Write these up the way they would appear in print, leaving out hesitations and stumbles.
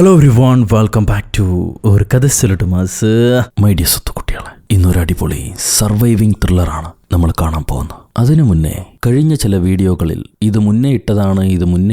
Hello everyone, welcome back to ഒരു കഥ സൊല്ലട്ട് mass. My dear സുഹൃത്തുക്കളെ, ഇന്നൊരു അടിപൊളി സർവൈവിങ് ത്രില്ലറാണ് നമ്മൾ കാണാൻ പോകുന്നത്. അതിനു മുന്നേ കഴിഞ്ഞ ചില വീഡിയോകളിൽ ഇത് മുന്നേ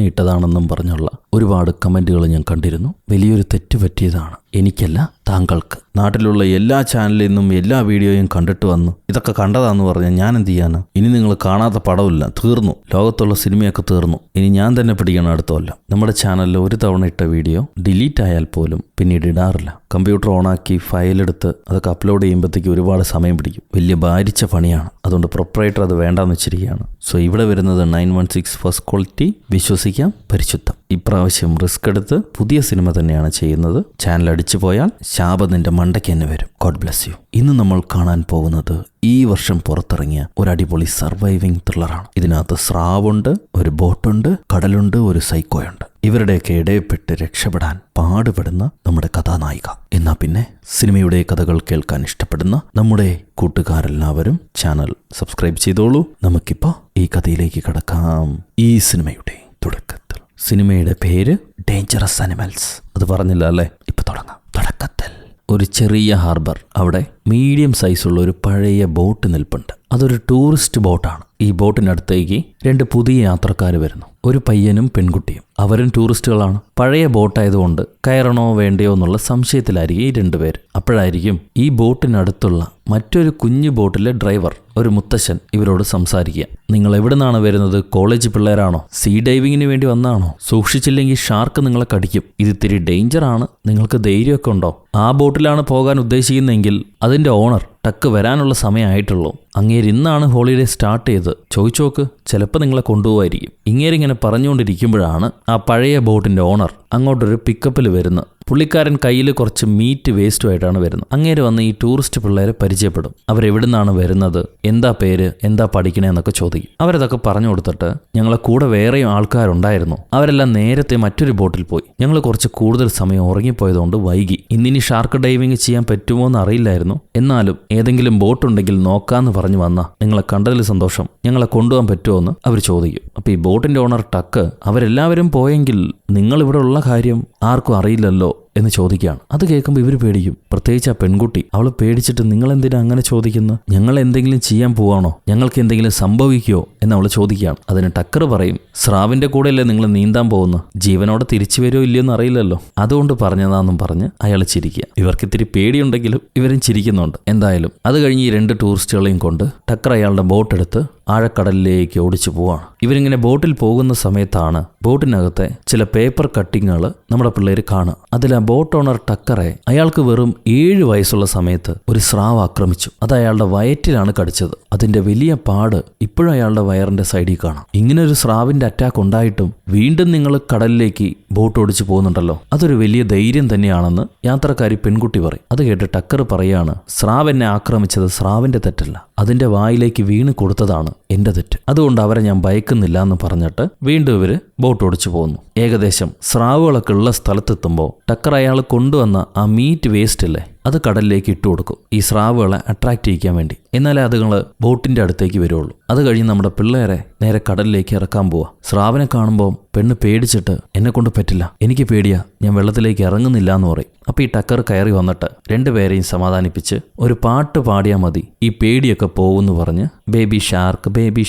ഇട്ടതാണെന്നും പറഞ്ഞുള്ള ഒരുപാട് കമൻറ്റുകൾ ഞാൻ കണ്ടിരുന്നു. വലിയൊരു തെറ്റ് പറ്റിയതാണ്, എനിക്കല്ല താങ്കൾക്ക്. നാട്ടിലുള്ള എല്ലാ ചാനലിൽ നിന്നും എല്ലാ വീഡിയോയും കണ്ടിട്ട് വന്നു ഇതൊക്കെ കണ്ടതാന്ന് പറഞ്ഞാൽ ഞാൻ എന്ത് ചെയ്യാനാ? ഇനി നിങ്ങൾ കാണാത്ത പടമില്ല, തീർന്നു. ലോകത്തുള്ള സിനിമയൊക്കെ തീർന്നു. ഇനി ഞാൻ തന്നെ പിടിക്കണം അടുത്ത കൊല്ലം. നമ്മുടെ ചാനലിൽ ഒരു തവണ ഇട്ട വീഡിയോ ഡിലീറ്റ് ആയാൽ പോലും പിന്നീട് ഇടാറില്ല. കമ്പ്യൂട്ടർ ഓണാക്കി ഫയലെടുത്ത് അതൊക്കെ അപ്ലോഡ് ചെയ്യുമ്പോഴത്തേക്ക് ഒരുപാട് സമയം പിടിക്കും. വലിയ ഭാരിച്ച പണിയാണ്. അതുകൊണ്ട് പ്രൊപ്പറേറ്റർ അത് വേണ്ടാന്ന് വെച്ചിരിക്കുകയാണ്. സോ ഇവിടെ വരുന്നത് 916 ഫസ്റ്റ് ക്വാളിറ്റി, വിശ്വസിക്കാം, പരിശുദ്ധം. ഇപ്രാവശ്യം റിസ്ക് എടുത്ത് പുതിയ സിനിമ തന്നെയാണ് ചെയ്യുന്നത്. ചാനൽ അടിച്ചു പോയാൽ ശാപം നിന്റെ മണ്ടയ്ക്ക് തന്നെ വരും. God bless you. ഇന്ന് നമ്മൾ കാണാൻ പോകുന്നത് ഈ വർഷം പുറത്തിറങ്ങിയ ഒരു അടിപൊളി സർവൈവിംഗ് ത്രില്ലറാണ്. ഇതിനകത്ത് സ്രാവുണ്ട്, ഒരു ബോട്ടുണ്ട്, കടലുണ്ട്, ഒരു സൈക്കോയുണ്ട്. ഇവരുടെയൊക്കെ ഇടയിൽപ്പെട്ട് രക്ഷപ്പെടാൻ പാടുപെടുന്ന നമ്മുടെ കഥാനായിക. എന്നാ പിന്നെ സിനിമയുടെ കഥകൾ കേൾക്കാൻ ഇഷ്ടപ്പെടുന്ന നമ്മുടെ കൂട്ടുകാരെല്ലാവരും ചാനൽ സബ്സ്ക്രൈബ് ചെയ്തോളൂ. നമുക്കിപ്പോൾ ഈ കഥയിലേക്ക് കടക്കാം. ഈ സിനിമയുടെ തുടക്കത്തിൽ, സിനിമയുടെ പേര് ഡേഞ്ചറസ് അനിമൽസ്. അത് പറഞ്ഞില്ല അല്ലേ? ഇപ്പൊ തുടങ്ങാം. തുടക്കത്തിൽ ഒരു ചെറിയ ഹാർബർ. അവിടെ മീഡിയം സൈസുള്ള ഒരു പഴയ ബോട്ട് നിൽപ്പുണ്ട്. അതൊരു ടൂറിസ്റ്റ് ബോട്ടാണ്. ഈ ബോട്ടിനടുത്തേക്ക് 2 പുതിയ യാത്രക്കാർ വരുന്നു. ഒരു പയ്യനും പെൺകുട്ടിയും. അവരും ടൂറിസ്റ്റുകളാണ്. പഴയ ബോട്ടായതുകൊണ്ട് കയറണോ വേണ്ടയോ എന്നുള്ള സംശയത്തിലായിരിക്കും ഈ 2 പേര്. അപ്പോഴായിരിക്കും ഈ ബോട്ടിനടുത്തുള്ള മറ്റൊരു കുഞ്ഞു ബോട്ടിലെ ഡ്രൈവർ, ഒരു മുത്തശ്ശൻ, ഇവരോട് സംസാരിക്കുക. നിങ്ങൾ എവിടെ നിന്നാണ് വരുന്നത്? കോളേജ് പിള്ളേരാണോ? സീ ഡൈവിങ്ങിന് വേണ്ടി വന്നാണോ? സൂക്ഷിച്ചില്ലെങ്കിൽ ഷാർക്ക് നിങ്ങളെ കടിക്കും. ഇത് ഇത്തിരി ഡേഞ്ചറാണ്. നിങ്ങൾക്ക് ധൈര്യമൊക്കെ ഉണ്ടോ? ആ ബോട്ടിലാണ് പോകാൻ ഉദ്ദേശിക്കുന്നതെങ്കിൽ അതിൻ്റെ ഓണർ ടക്ക് വരാനുള്ള സമയമായിട്ടുള്ളൂ. അങ്ങേര് ഇന്നാണ് ഹോളിഡേ സ്റ്റാർട്ട് ചെയ്ത്. ചോദിച്ചോക്ക്, ചിലപ്പോൾ നിങ്ങളെ കൊണ്ടുപോകായിരിക്കും. ഇങ്ങേരിങ്ങനെ പറഞ്ഞുകൊണ്ടിരിക്കുമ്പോഴാണ് ആ പഴയ ബോട്ടിൻ്റെ ഓണർ അങ്ങോട്ടൊരു പിക്കപ്പിൽ വരുന്നത്. പുള്ളിക്കാരൻ കയ്യിൽ കുറച്ച് മീറ്റ് വേസ്റ്റുമായിട്ടാണ് വരുന്നത്. അങ്ങേര് വന്ന് ഈ ടൂറിസ്റ്റ് പിള്ളേരെ പരിചയപ്പെടും. അവരെവിടുന്നാണ് വരുന്നത്, എന്താ പേര്, എന്താ പഠിക്കണേന്നൊക്കെ ചോദിക്കും. അവരതൊക്കെ പറഞ്ഞു കൊടുത്തിട്ട്, ഞങ്ങളെ കൂടെ വേറെയും ആൾക്കാരുണ്ടായിരുന്നു, അവരെല്ലാം നേരത്തെ മറ്റൊരു ബോട്ടിൽ പോയി. ഞങ്ങൾ കുറച്ച് കൂടുതൽ സമയം ഉറങ്ങിപ്പോയതുകൊണ്ട് വൈകി. ഇന്നിനി ഷാർക്ക് ഡൈവിങ് ചെയ്യാൻ പറ്റുമോ എന്ന് അറിയില്ലായിരുന്നു. എന്നാലും ഏതെങ്കിലും ബോട്ടുണ്ടെങ്കിൽ നോക്കാന്ന് പറഞ്ഞു വന്ന, നിങ്ങളെ കണ്ടതിൽ സന്തോഷം, ഞങ്ങളെ കൊണ്ടുപോകാൻ പറ്റുമോ എന്ന് അവർ ചോദിക്കും. അപ്പോൾ ഈ ബോട്ടിൻ്റെ ഓണർ ടക്ക്, അവരെല്ലാവരും പോയെങ്കിൽ നിങ്ങളിവിടെ ഉള്ള കാര്യം ആർക്കും അറിയില്ലല്ലോ എന്ന് ചോദിക്കുകയാണ്. അത് കേൾക്കുമ്പോൾ ഇവർ പേടിക്കും. പ്രത്യേകിച്ച് ആ പെൺകുട്ടി. അവൾ പേടിച്ചിട്ട്, നിങ്ങൾ എന്തിനാ അങ്ങനെ ചോദിക്കുന്നു? ഞങ്ങൾ എന്തെങ്കിലും ചെയ്യാൻ പോവാണോ? ഞങ്ങൾക്ക് എന്തെങ്കിലും സംഭവിക്കുമോ എന്ന് അവൾ ചോദിക്കുകയാണ്. അതിന് ടക്കർ പറയും, സ്രാവിന്റെ കൂടെയല്ലേ നിങ്ങൾ നീന്താൻ പോകുന്നു, ജീവനോടെ തിരിച്ചു വരുമോ ഇല്ലയോന്ന് അറിയില്ലല്ലോ, അതുകൊണ്ട് പറഞ്ഞതാന്നും പറഞ്ഞ് അയാൾ ചിരിക്കുക. ഇവർക്ക് ഇത്തിരി പേടിയുണ്ടെങ്കിലും ഇവരും ചിരിക്കുന്നുണ്ട്. എന്തായാലും അത് കഴിഞ്ഞ് ഈ 2 ടൂറിസ്റ്റുകളെയും കൊണ്ട് ടക്കർ അയാളുടെ ബോട്ടെടുത്ത് ആഴക്കടലിലേക്ക് ഓടിച്ചു പോവാണ്. ഇവരിങ്ങനെ ബോട്ടിൽ പോകുന്ന സമയത്താണ് ബോട്ടിനകത്തെ ചില പേപ്പർ കട്ടിങ്ങുകൾ നമ്മുടെ പിള്ളേർ കാണുക. അതിൽ ആ ബോട്ട് ഓണർ ടക്കറെ, അയാൾക്ക് വെറും 7 വയസ്സുള്ള സമയത്ത് ഒരു സ്രാവ് ആക്രമിച്ചു. അത് അയാളുടെ വയറ്റിലാണ് കടിച്ചത്. അതിന്റെ വലിയ പാട് ഇപ്പോഴും അയാളുടെ വയറിന്റെ സൈഡിൽ കാണാം. ഇങ്ങനെ ഒരു സ്രാവിന്റെ അറ്റാക്ക് ഉണ്ടായിട്ടും വീണ്ടും നിങ്ങൾ കടലിലേക്ക് ബോട്ട് ഓടിച്ചു പോകുന്നുണ്ടല്ലോ, അതൊരു വലിയ ധൈര്യം തന്നെയാണെന്ന് യാത്രക്കാരി പെൺകുട്ടി പറയും. അത് കേട്ട് ടക്കർ പറയാണ്, സ്രാവ് എന്നെ ആക്രമിച്ചത് സ്രാവിന്റെ തെറ്റല്ല, അതിന്റെ വായിലേക്ക് വീണ് കൊടുത്തതാണ് എന്റെ തെറ്റ്. അതുകൊണ്ട് അവരെ ഞാൻ ഭയക്കുന്നില്ല എന്ന് പറഞ്ഞിട്ട് വീണ്ടും ഇവര് ബോട്ട് ഓടിച്ചു പോകുന്നു. ഏകദേശം സ്രാവുകളൊക്കെ ഉള്ള സ്ഥലത്തെത്തുമ്പോൾ ടക്കർ അയാൾ കൊണ്ടുവന്ന ആ മീറ്റ് വേസ്റ്റ് ഇല്ലേ, അത് കടലിലേക്ക് ഇട്ടു കൊടുക്കും, ഈ സ്രാവുകളെ അട്രാക്ട് ചെയ്യിക്കാൻ വേണ്ടി. എന്നാലേ അതുങ്ങൾ ബോട്ടിന്റെ അടുത്തേക്ക് വരുള്ളൂ. അത് കഴിഞ്ഞ് നമ്മുടെ പിള്ളേരെ നേരെ കടലിലേക്ക് ഇറക്കാൻ പോവാ. സ്രാവിനെ കാണുമ്പോൾ പെണ്ണ് പേടിച്ചിട്ട്, എന്നെ കൊണ്ട് പറ്റില്ല, എനിക്ക് പേടിയാ, ഞാൻ വെള്ളത്തിലേക്ക് ഇറങ്ങുന്നില്ല എന്ന് പറയും. അപ്പോൾ ഈ ടക്കർ കയറി വന്നിട്ട് 2 പേരെയും സമാധാനിപ്പിച്ച് ഒരു പാട്ട് പാടിയാൽ മതി, ഈ പേടിയൊക്കെ പോകുമെന്ന് പറഞ്ഞ് baby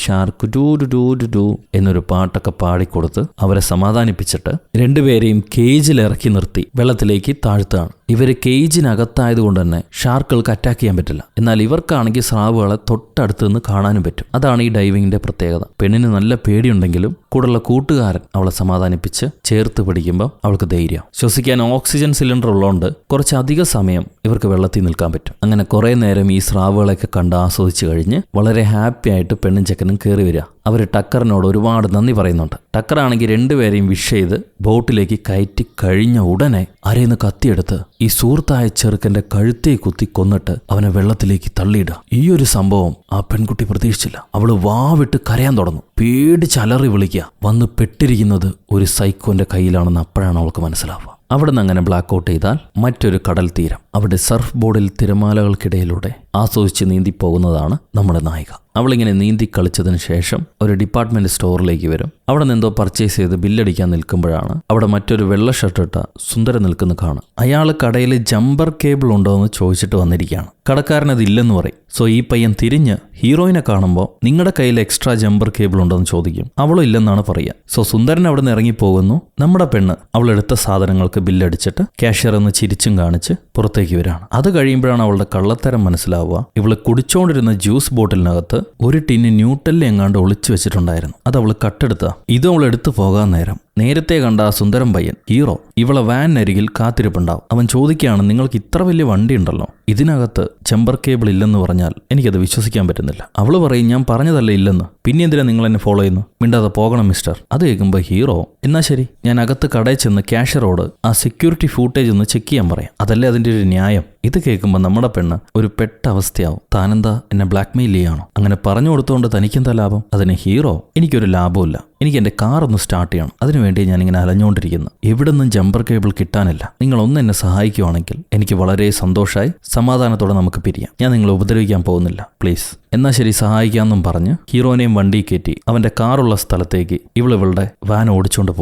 shark do do do എന്നൊരു പാട്ടൊക്കെ പാടിക്കൊടുത്ത് അവരെ സമാധാനിപ്പിച്ചിട്ട് 2 പേരെയും കേജിൽ ഇറക്കി നിർത്തി വെള്ളത്തിലേക്ക് താഴ്ത്തുകയാണ്. ഇവർ കേജിനകത്തായതുകൊണ്ട് തന്നെ ഷാർക്കുകൾക്ക് അറ്റാക്ക് ചെയ്യാൻ പറ്റില്ല. എന്നാൽ ഇവർക്കാണെങ്കിൽ സ്രാവുകളെ തൊട്ടടുത്ത് നിന്ന് കാണാനും പറ്റും. അതാണ് ഈ ഡൈവിങ്ങിന്റെ പ്രത്യേകത. പെണ്ണിന് നല്ല പേടിയുണ്ടെങ്കിലും കൂടെയുള്ള കൂട്ടുകാരൻ അവളെ സമാധാനിപ്പിച്ച് ചേർത്ത് പിടിക്കുമ്പോൾ അവൾക്ക് ധൈര്യം. ശ്വസിക്കാൻ ഓക്സിജൻ സിലിണ്ടർ ഉള്ളതുകൊണ്ട് കുറച്ചധികം സമയം ഇവർക്ക് വെള്ളത്തിൽ നിൽക്കാൻ പറ്റും. അങ്ങനെ കുറെ നേരം ഈ സ്രാവുകളെയൊക്കെ കണ്ട് ആസ്വദിച്ച് കഴിഞ്ഞ് വളരെ ഹാപ്പി ആയിട്ട് പെണ്ണും ചെക്കനും കയറി വരിക. അവർ ടക്കറിനോട് ഒരുപാട് നന്ദി പറയുന്നുണ്ട്. ടക്കറാണെങ്കിൽ 2 പേരെയും വിഷ് ചെയ്ത് ബോട്ടിലേക്ക് കയറ്റി കഴിഞ്ഞ ഉടനെ അരയിന്ന് കത്തിയെടുത്ത് ഈ സുഹൃത്തായ ചെറുക്കന്റെ കഴുത്തേ കുത്തി കൊന്നിട്ട് അവനെ വെള്ളത്തിലേക്ക് തള്ളിയിടുക. ഈ ഒരു സംഭവം ആ പെൺകുട്ടി പ്രതീക്ഷിച്ചില്ല. അവള് വാവിട്ട് കരയാൻ തുടങ്ങും. പേടിച്ചലറി വിളിക്കുക. വന്ന് പെട്ടിരിക്കുന്നത് ഒരു സൈക്കോന്റെ കയ്യിലാണെന്ന് അപ്പോഴാണ് അവൾക്ക് മനസ്സിലാവുക. അവിടെ നിന്ന് അങ്ങനെ ബ്ലാക്ക് ഔട്ട് ചെയ്താൽ മറ്റൊരു കടൽ തീരം. അവിടെ സർഫ് ബോർഡിൽ തിരമാലകൾക്കിടയിലൂടെ ആസ്വദിച്ച് നീന്തിപ്പോകുന്നതാണ് നമ്മുടെ നായിക. അവളിങ്ങനെ നീന്തി കളിച്ചതിന് ശേഷം ഒരു ഡിപ്പാർട്ട്മെന്റ് സ്റ്റോറിലേക്ക് വരും. അവിടെ നിന്ന് എന്തോ പർച്ചേസ് ചെയ്ത് ബില്ലടിക്കാൻ നിൽക്കുമ്പോഴാണ് അവിടെ മറ്റൊരു വെള്ള ഷർട്ടിട്ട സുന്ദരൻ നിൽക്കുന്ന കാണും. അയാൾ കടയിൽ ജമ്പർ കേബിൾ ഉണ്ടോ എന്ന് ചോദിച്ചിട്ട് വന്നിരിക്കുകയാണ്. കടക്കാരൻ അതില്ലെന്ന് പറയും. സോ ഈ പയ്യൻ തിരിഞ്ഞ് ഹീറോയിനെ കാണുമ്പോൾ നിങ്ങളുടെ കയ്യിൽ എക്സ്ട്രാ ജമ്പർ കേബിൾ ഉണ്ടോ എന്ന് ചോദിക്കും. അവളും ഇല്ലെന്നാണ് പറയുക. സോ സുന്ദരൻ അവിടെ നിന്ന് ഇറങ്ങിപ്പോകുന്നു. നമ്മുടെ പെണ്ണ് അവളെടുത്ത സാധനങ്ങൾക്ക് ബില്ലടിച്ചിട്ട് ക്യാഷ്യർ എന്ന് ചിരിച്ചും കാണിച്ച് പുറത്തേക്ക് വരികയാണ്. അത് കഴിയുമ്പോഴാണ് അവളുടെ കള്ളത്തരം മനസ്സിലാവുക. ഇവള് കുടിച്ചോണ്ടിരുന്ന ജ്യൂസ് ബോട്ടിലിനകത്ത് ഒരു ടിന്ന് ന്യൂട്ടല്ലി എങ്ങാണ്ട് ഒളിച്ചു വെച്ചിട്ടുണ്ടായിരുന്നു. അത് അവള് കട്ടെടുത്ത. ഇതും അവൾ എടുത്തു പോകാൻ നേരത്തെ കണ്ട ആ സുന്ദരം പയ്യൻ ഹീറോ ഇവളെ വാനരികിൽ കാത്തിരിപ്പുണ്ടാവും. അവൻ ചോദിക്കുകയാണ്, നിങ്ങൾക്ക് ഇത്ര വലിയ വണ്ടി ഉണ്ടല്ലോ, ഇതിനകത്ത് ജമ്പർ കേബിൾ ഇല്ലെന്ന് പറഞ്ഞാൽ എനിക്കത് വിശ്വസിക്കാൻ പറ്റുന്നില്ല. അവള് പറയും, ഞാൻ പറഞ്ഞതല്ലേ ഇല്ലെന്ന്, പിന്നെ എന്തിനാ നിങ്ങൾ എന്നെ ഫോളോ ചെയ്യുന്നു, മിണ്ടാതെ പോകണം മിസ്റ്റർ. അത് കേൾക്കുമ്പോൾ ഹീറോ, എന്നാ ശരി, ഞാൻ അകത്ത് കടയിൽ ചെന്ന് ക്യാഷ്യറോട് ആ സെക്യൂരിറ്റി ഫൂട്ടേജ് ഒന്ന് ചെക്ക് ചെയ്യാൻ പറയാം, അതല്ലേ അതിൻ്റെ ഒരു ന്യായം. ഇത് കേൾക്കുമ്പോൾ നമ്മുടെ പെണ്ണ് ഒരു പെട്ട അവസ്ഥയാവും. താനെന്താ എന്നെ ബ്ലാക്ക്മെയിൽ ചെയ്യാണോ? അങ്ങനെ പറഞ്ഞു കൊടുത്തുകൊണ്ട് തനിക്കെന്താ ലാഭം? അതിന് ഹീറോ, എനിക്കൊരു ലാഭമില്ല, എനിക്ക് എൻ്റെ കാർ ഒന്ന് സ്റ്റാർട്ട് ചെയ്യണം, അതിനുവേണ്ടി ഞാനിങ്ങനെ അലഞ്ഞുകൊണ്ടിരിക്കുന്നു, എവിടുന്നും ജമ്പർ കേബിൾ കിട്ടാനില്ല, നിങ്ങളൊന്ന് എന്നെ സഹായിക്കുവാണെങ്കിൽ എനിക്ക് വളരെ സന്തോഷമായി, സമാധാനത്തോടെ നമുക്ക് പിരിയാം, ഞാൻ നിങ്ങളെ ഉപദ്രവിക്കാൻ പോകുന്നില്ല, പ്ലീസ്. എന്നാ ശരി, സഹായിക്കാമെന്നും പറഞ്ഞ് ഹീറോനെയും വണ്ടി കയറ്റി അവൻ്റെ കാറുള്ള സ്ഥലത്തേക്ക് ഇവളുടെ വാൻ ഓടിച്ചുകൊണ്ട്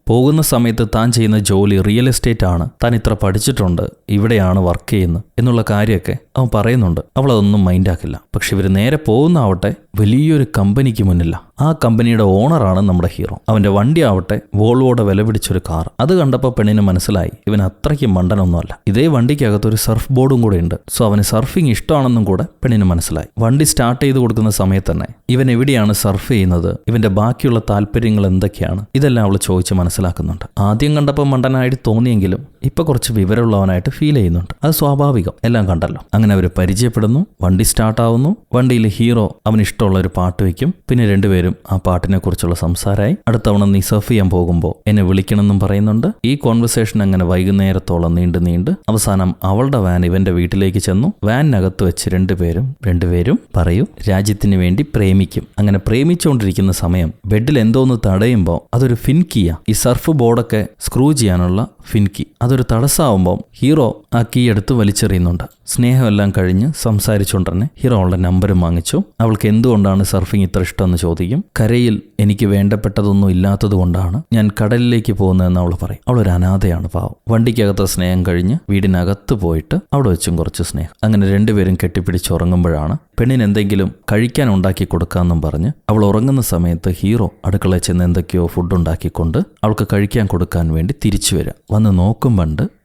പോകുന്ന സമയത്ത് താൻ ചെയ്യുന്ന ജോലി റിയൽ എസ്റ്റേറ്റ് ആണ്, താൻ ഇത്ര പഠിച്ചിട്ടുണ്ട്, ഇവിടെയാണ് വർക്ക് ചെയ്യുന്നത് എന്നുള്ള കാര്യമൊക്കെ അവൻ പറയുന്നുണ്ട്. അവളതൊന്നും മൈൻഡാക്കില്ല. പക്ഷെ ഇവർ നേരെ പോകുന്നാവട്ടെ വലിയൊരു കമ്പനിക്ക് മുന്നില്ല. ആ കമ്പനിയുടെ ഓണറാണ് നമ്മുടെ ഹീറോ. അവൻ്റെ വണ്ടി ആവട്ടെ വോൾവോടെ വില പിടിച്ചൊരു കാർ. അത് കണ്ടപ്പോൾ പെണ്ണിന് മനസ്സിലായി ഇവൻ അത്രയ്ക്ക് മണ്ടനൊന്നുമല്ല. ഇതേ വണ്ടിക്കകത്ത് ഒരു സർഫ് ബോർഡും കൂടെ ഉണ്ട്. സോ അവന് സർഫിങ് ഇഷ്ടമാണെന്നും കൂടെ പെണ്ണിന് മനസ്സിലായി. വണ്ടി സ്റ്റാർട്ട് ചെയ്ത് കൊടുക്കുന്ന സമയത്ത് തന്നെ ഇവൻ എവിടെയാണ് സർഫ് ചെയ്യുന്നത്, ഇവന്റെ ബാക്കിയുള്ള താല്പര്യങ്ങൾ എന്തൊക്കെയാണ്, ഇതെല്ലാം അവൾ ചോദിച്ച് മനസ്സിലാക്കുന്നുണ്ട്. ആദ്യം കണ്ടപ്പോൾ മണ്ടനായിട്ട് തോന്നിയെങ്കിലും ഇപ്പൊ കുറച്ച് വിവരമുള്ളവനായിട്ട് ഫീൽ ചെയ്യുന്നുണ്ട്. അത് സ്വാഭാവികം, എല്ലാം കണ്ടല്ലോ. അങ്ങനെ അവർ പരിചയപ്പെടുന്നു. വണ്ടി സ്റ്റാർട്ടാവുന്നു. വണ്ടിയിൽ ഹീറോ അവന് ഇഷ്ടമുള്ള ഒരു പാട്ട് വയ്ക്കും. പിന്നെ രണ്ടുപേരും ആ പാട്ടിനെ കുറിച്ചുള്ള സംസാരമായി. അടുത്തവണ നീ സർഫ് ചെയ്യാൻ പോകുമ്പോൾ എന്നെ വിളിക്കണമെന്നും പറയുന്നുണ്ട്. ഈ കോൺവെർസേഷൻ അങ്ങനെ വൈകുന്നേരത്തോളം നീണ്ട് അവസാനം അവളുടെ വാൻ ഇവന്റെ വീട്ടിലേക്ക് ചെന്നു. വാനിനകത്ത് വെച്ച് രണ്ടുപേരും പറയൂ രാജ്യത്തിന് വേണ്ടി പ്രേമിക്കും. അങ്ങനെ പ്രേമിച്ചുകൊണ്ടിരിക്കുന്ന സമയം ബെഡിൽ എന്തോന്ന് തടയുമ്പോൾ അതൊരു ഫിൻകിയ, ഈ സർഫ് ബോർഡൊക്കെ സ്ക്രൂ ചെയ്യാനുള്ള ഫിൻകി. അതൊരു തടസ്സമാവുമ്പോൾ ഹീറോ ആ കീ എടുത്ത് വലിച്ചെറിയുന്നുണ്ട്. സ്നേഹമെല്ലാം കഴിഞ്ഞ് സംസാരിച്ചുകൊണ്ടിരുന്നെ ഹീറോ അവളുടെ നമ്പരും വാങ്ങിച്ചു. അവൾക്ക് എന്തുകൊണ്ടാണ് സർഫിങ് ഇത്ര ഇഷ്ടമെന്ന് ചോദിക്കും. കരയിൽ എനിക്ക് വേണ്ടപ്പെട്ടതൊന്നും ഇല്ലാത്തത് കൊണ്ടാണ് ഞാൻ കടലിലേക്ക് പോകുന്നതെന്ന് അവൾ പറയും. അവളൊരു അനാഥയാണ്, പാവം. വണ്ടിക്കകത്ത് സ്നേഹം കഴിഞ്ഞ് വീടിനകത്ത് പോയിട്ട് അവിടെ വെച്ചും കുറച്ച് സ്നേഹം. അങ്ങനെ രണ്ടുപേരും കെട്ടിപ്പിടിച്ചുറങ്ങുമ്പോഴാണ് പെണ്ണിന് എന്തെങ്കിലും കഴിക്കാൻ ഉണ്ടാക്കി കൊടുക്കാമെന്നും പറഞ്ഞ് അവൾ ഉറങ്ങുന്ന സമയത്ത് ഹീറോ അടുക്കളയിൽ ചെന്ന് എന്തൊക്കെയോ ഫുഡ് ഉണ്ടാക്കിക്കൊണ്ട് അവൾക്ക് കഴിക്കാൻ കൊടുക്കാൻ വേണ്ടി തിരിച്ചു വരാം. വന്ന് നോക്കുമ്പോൾ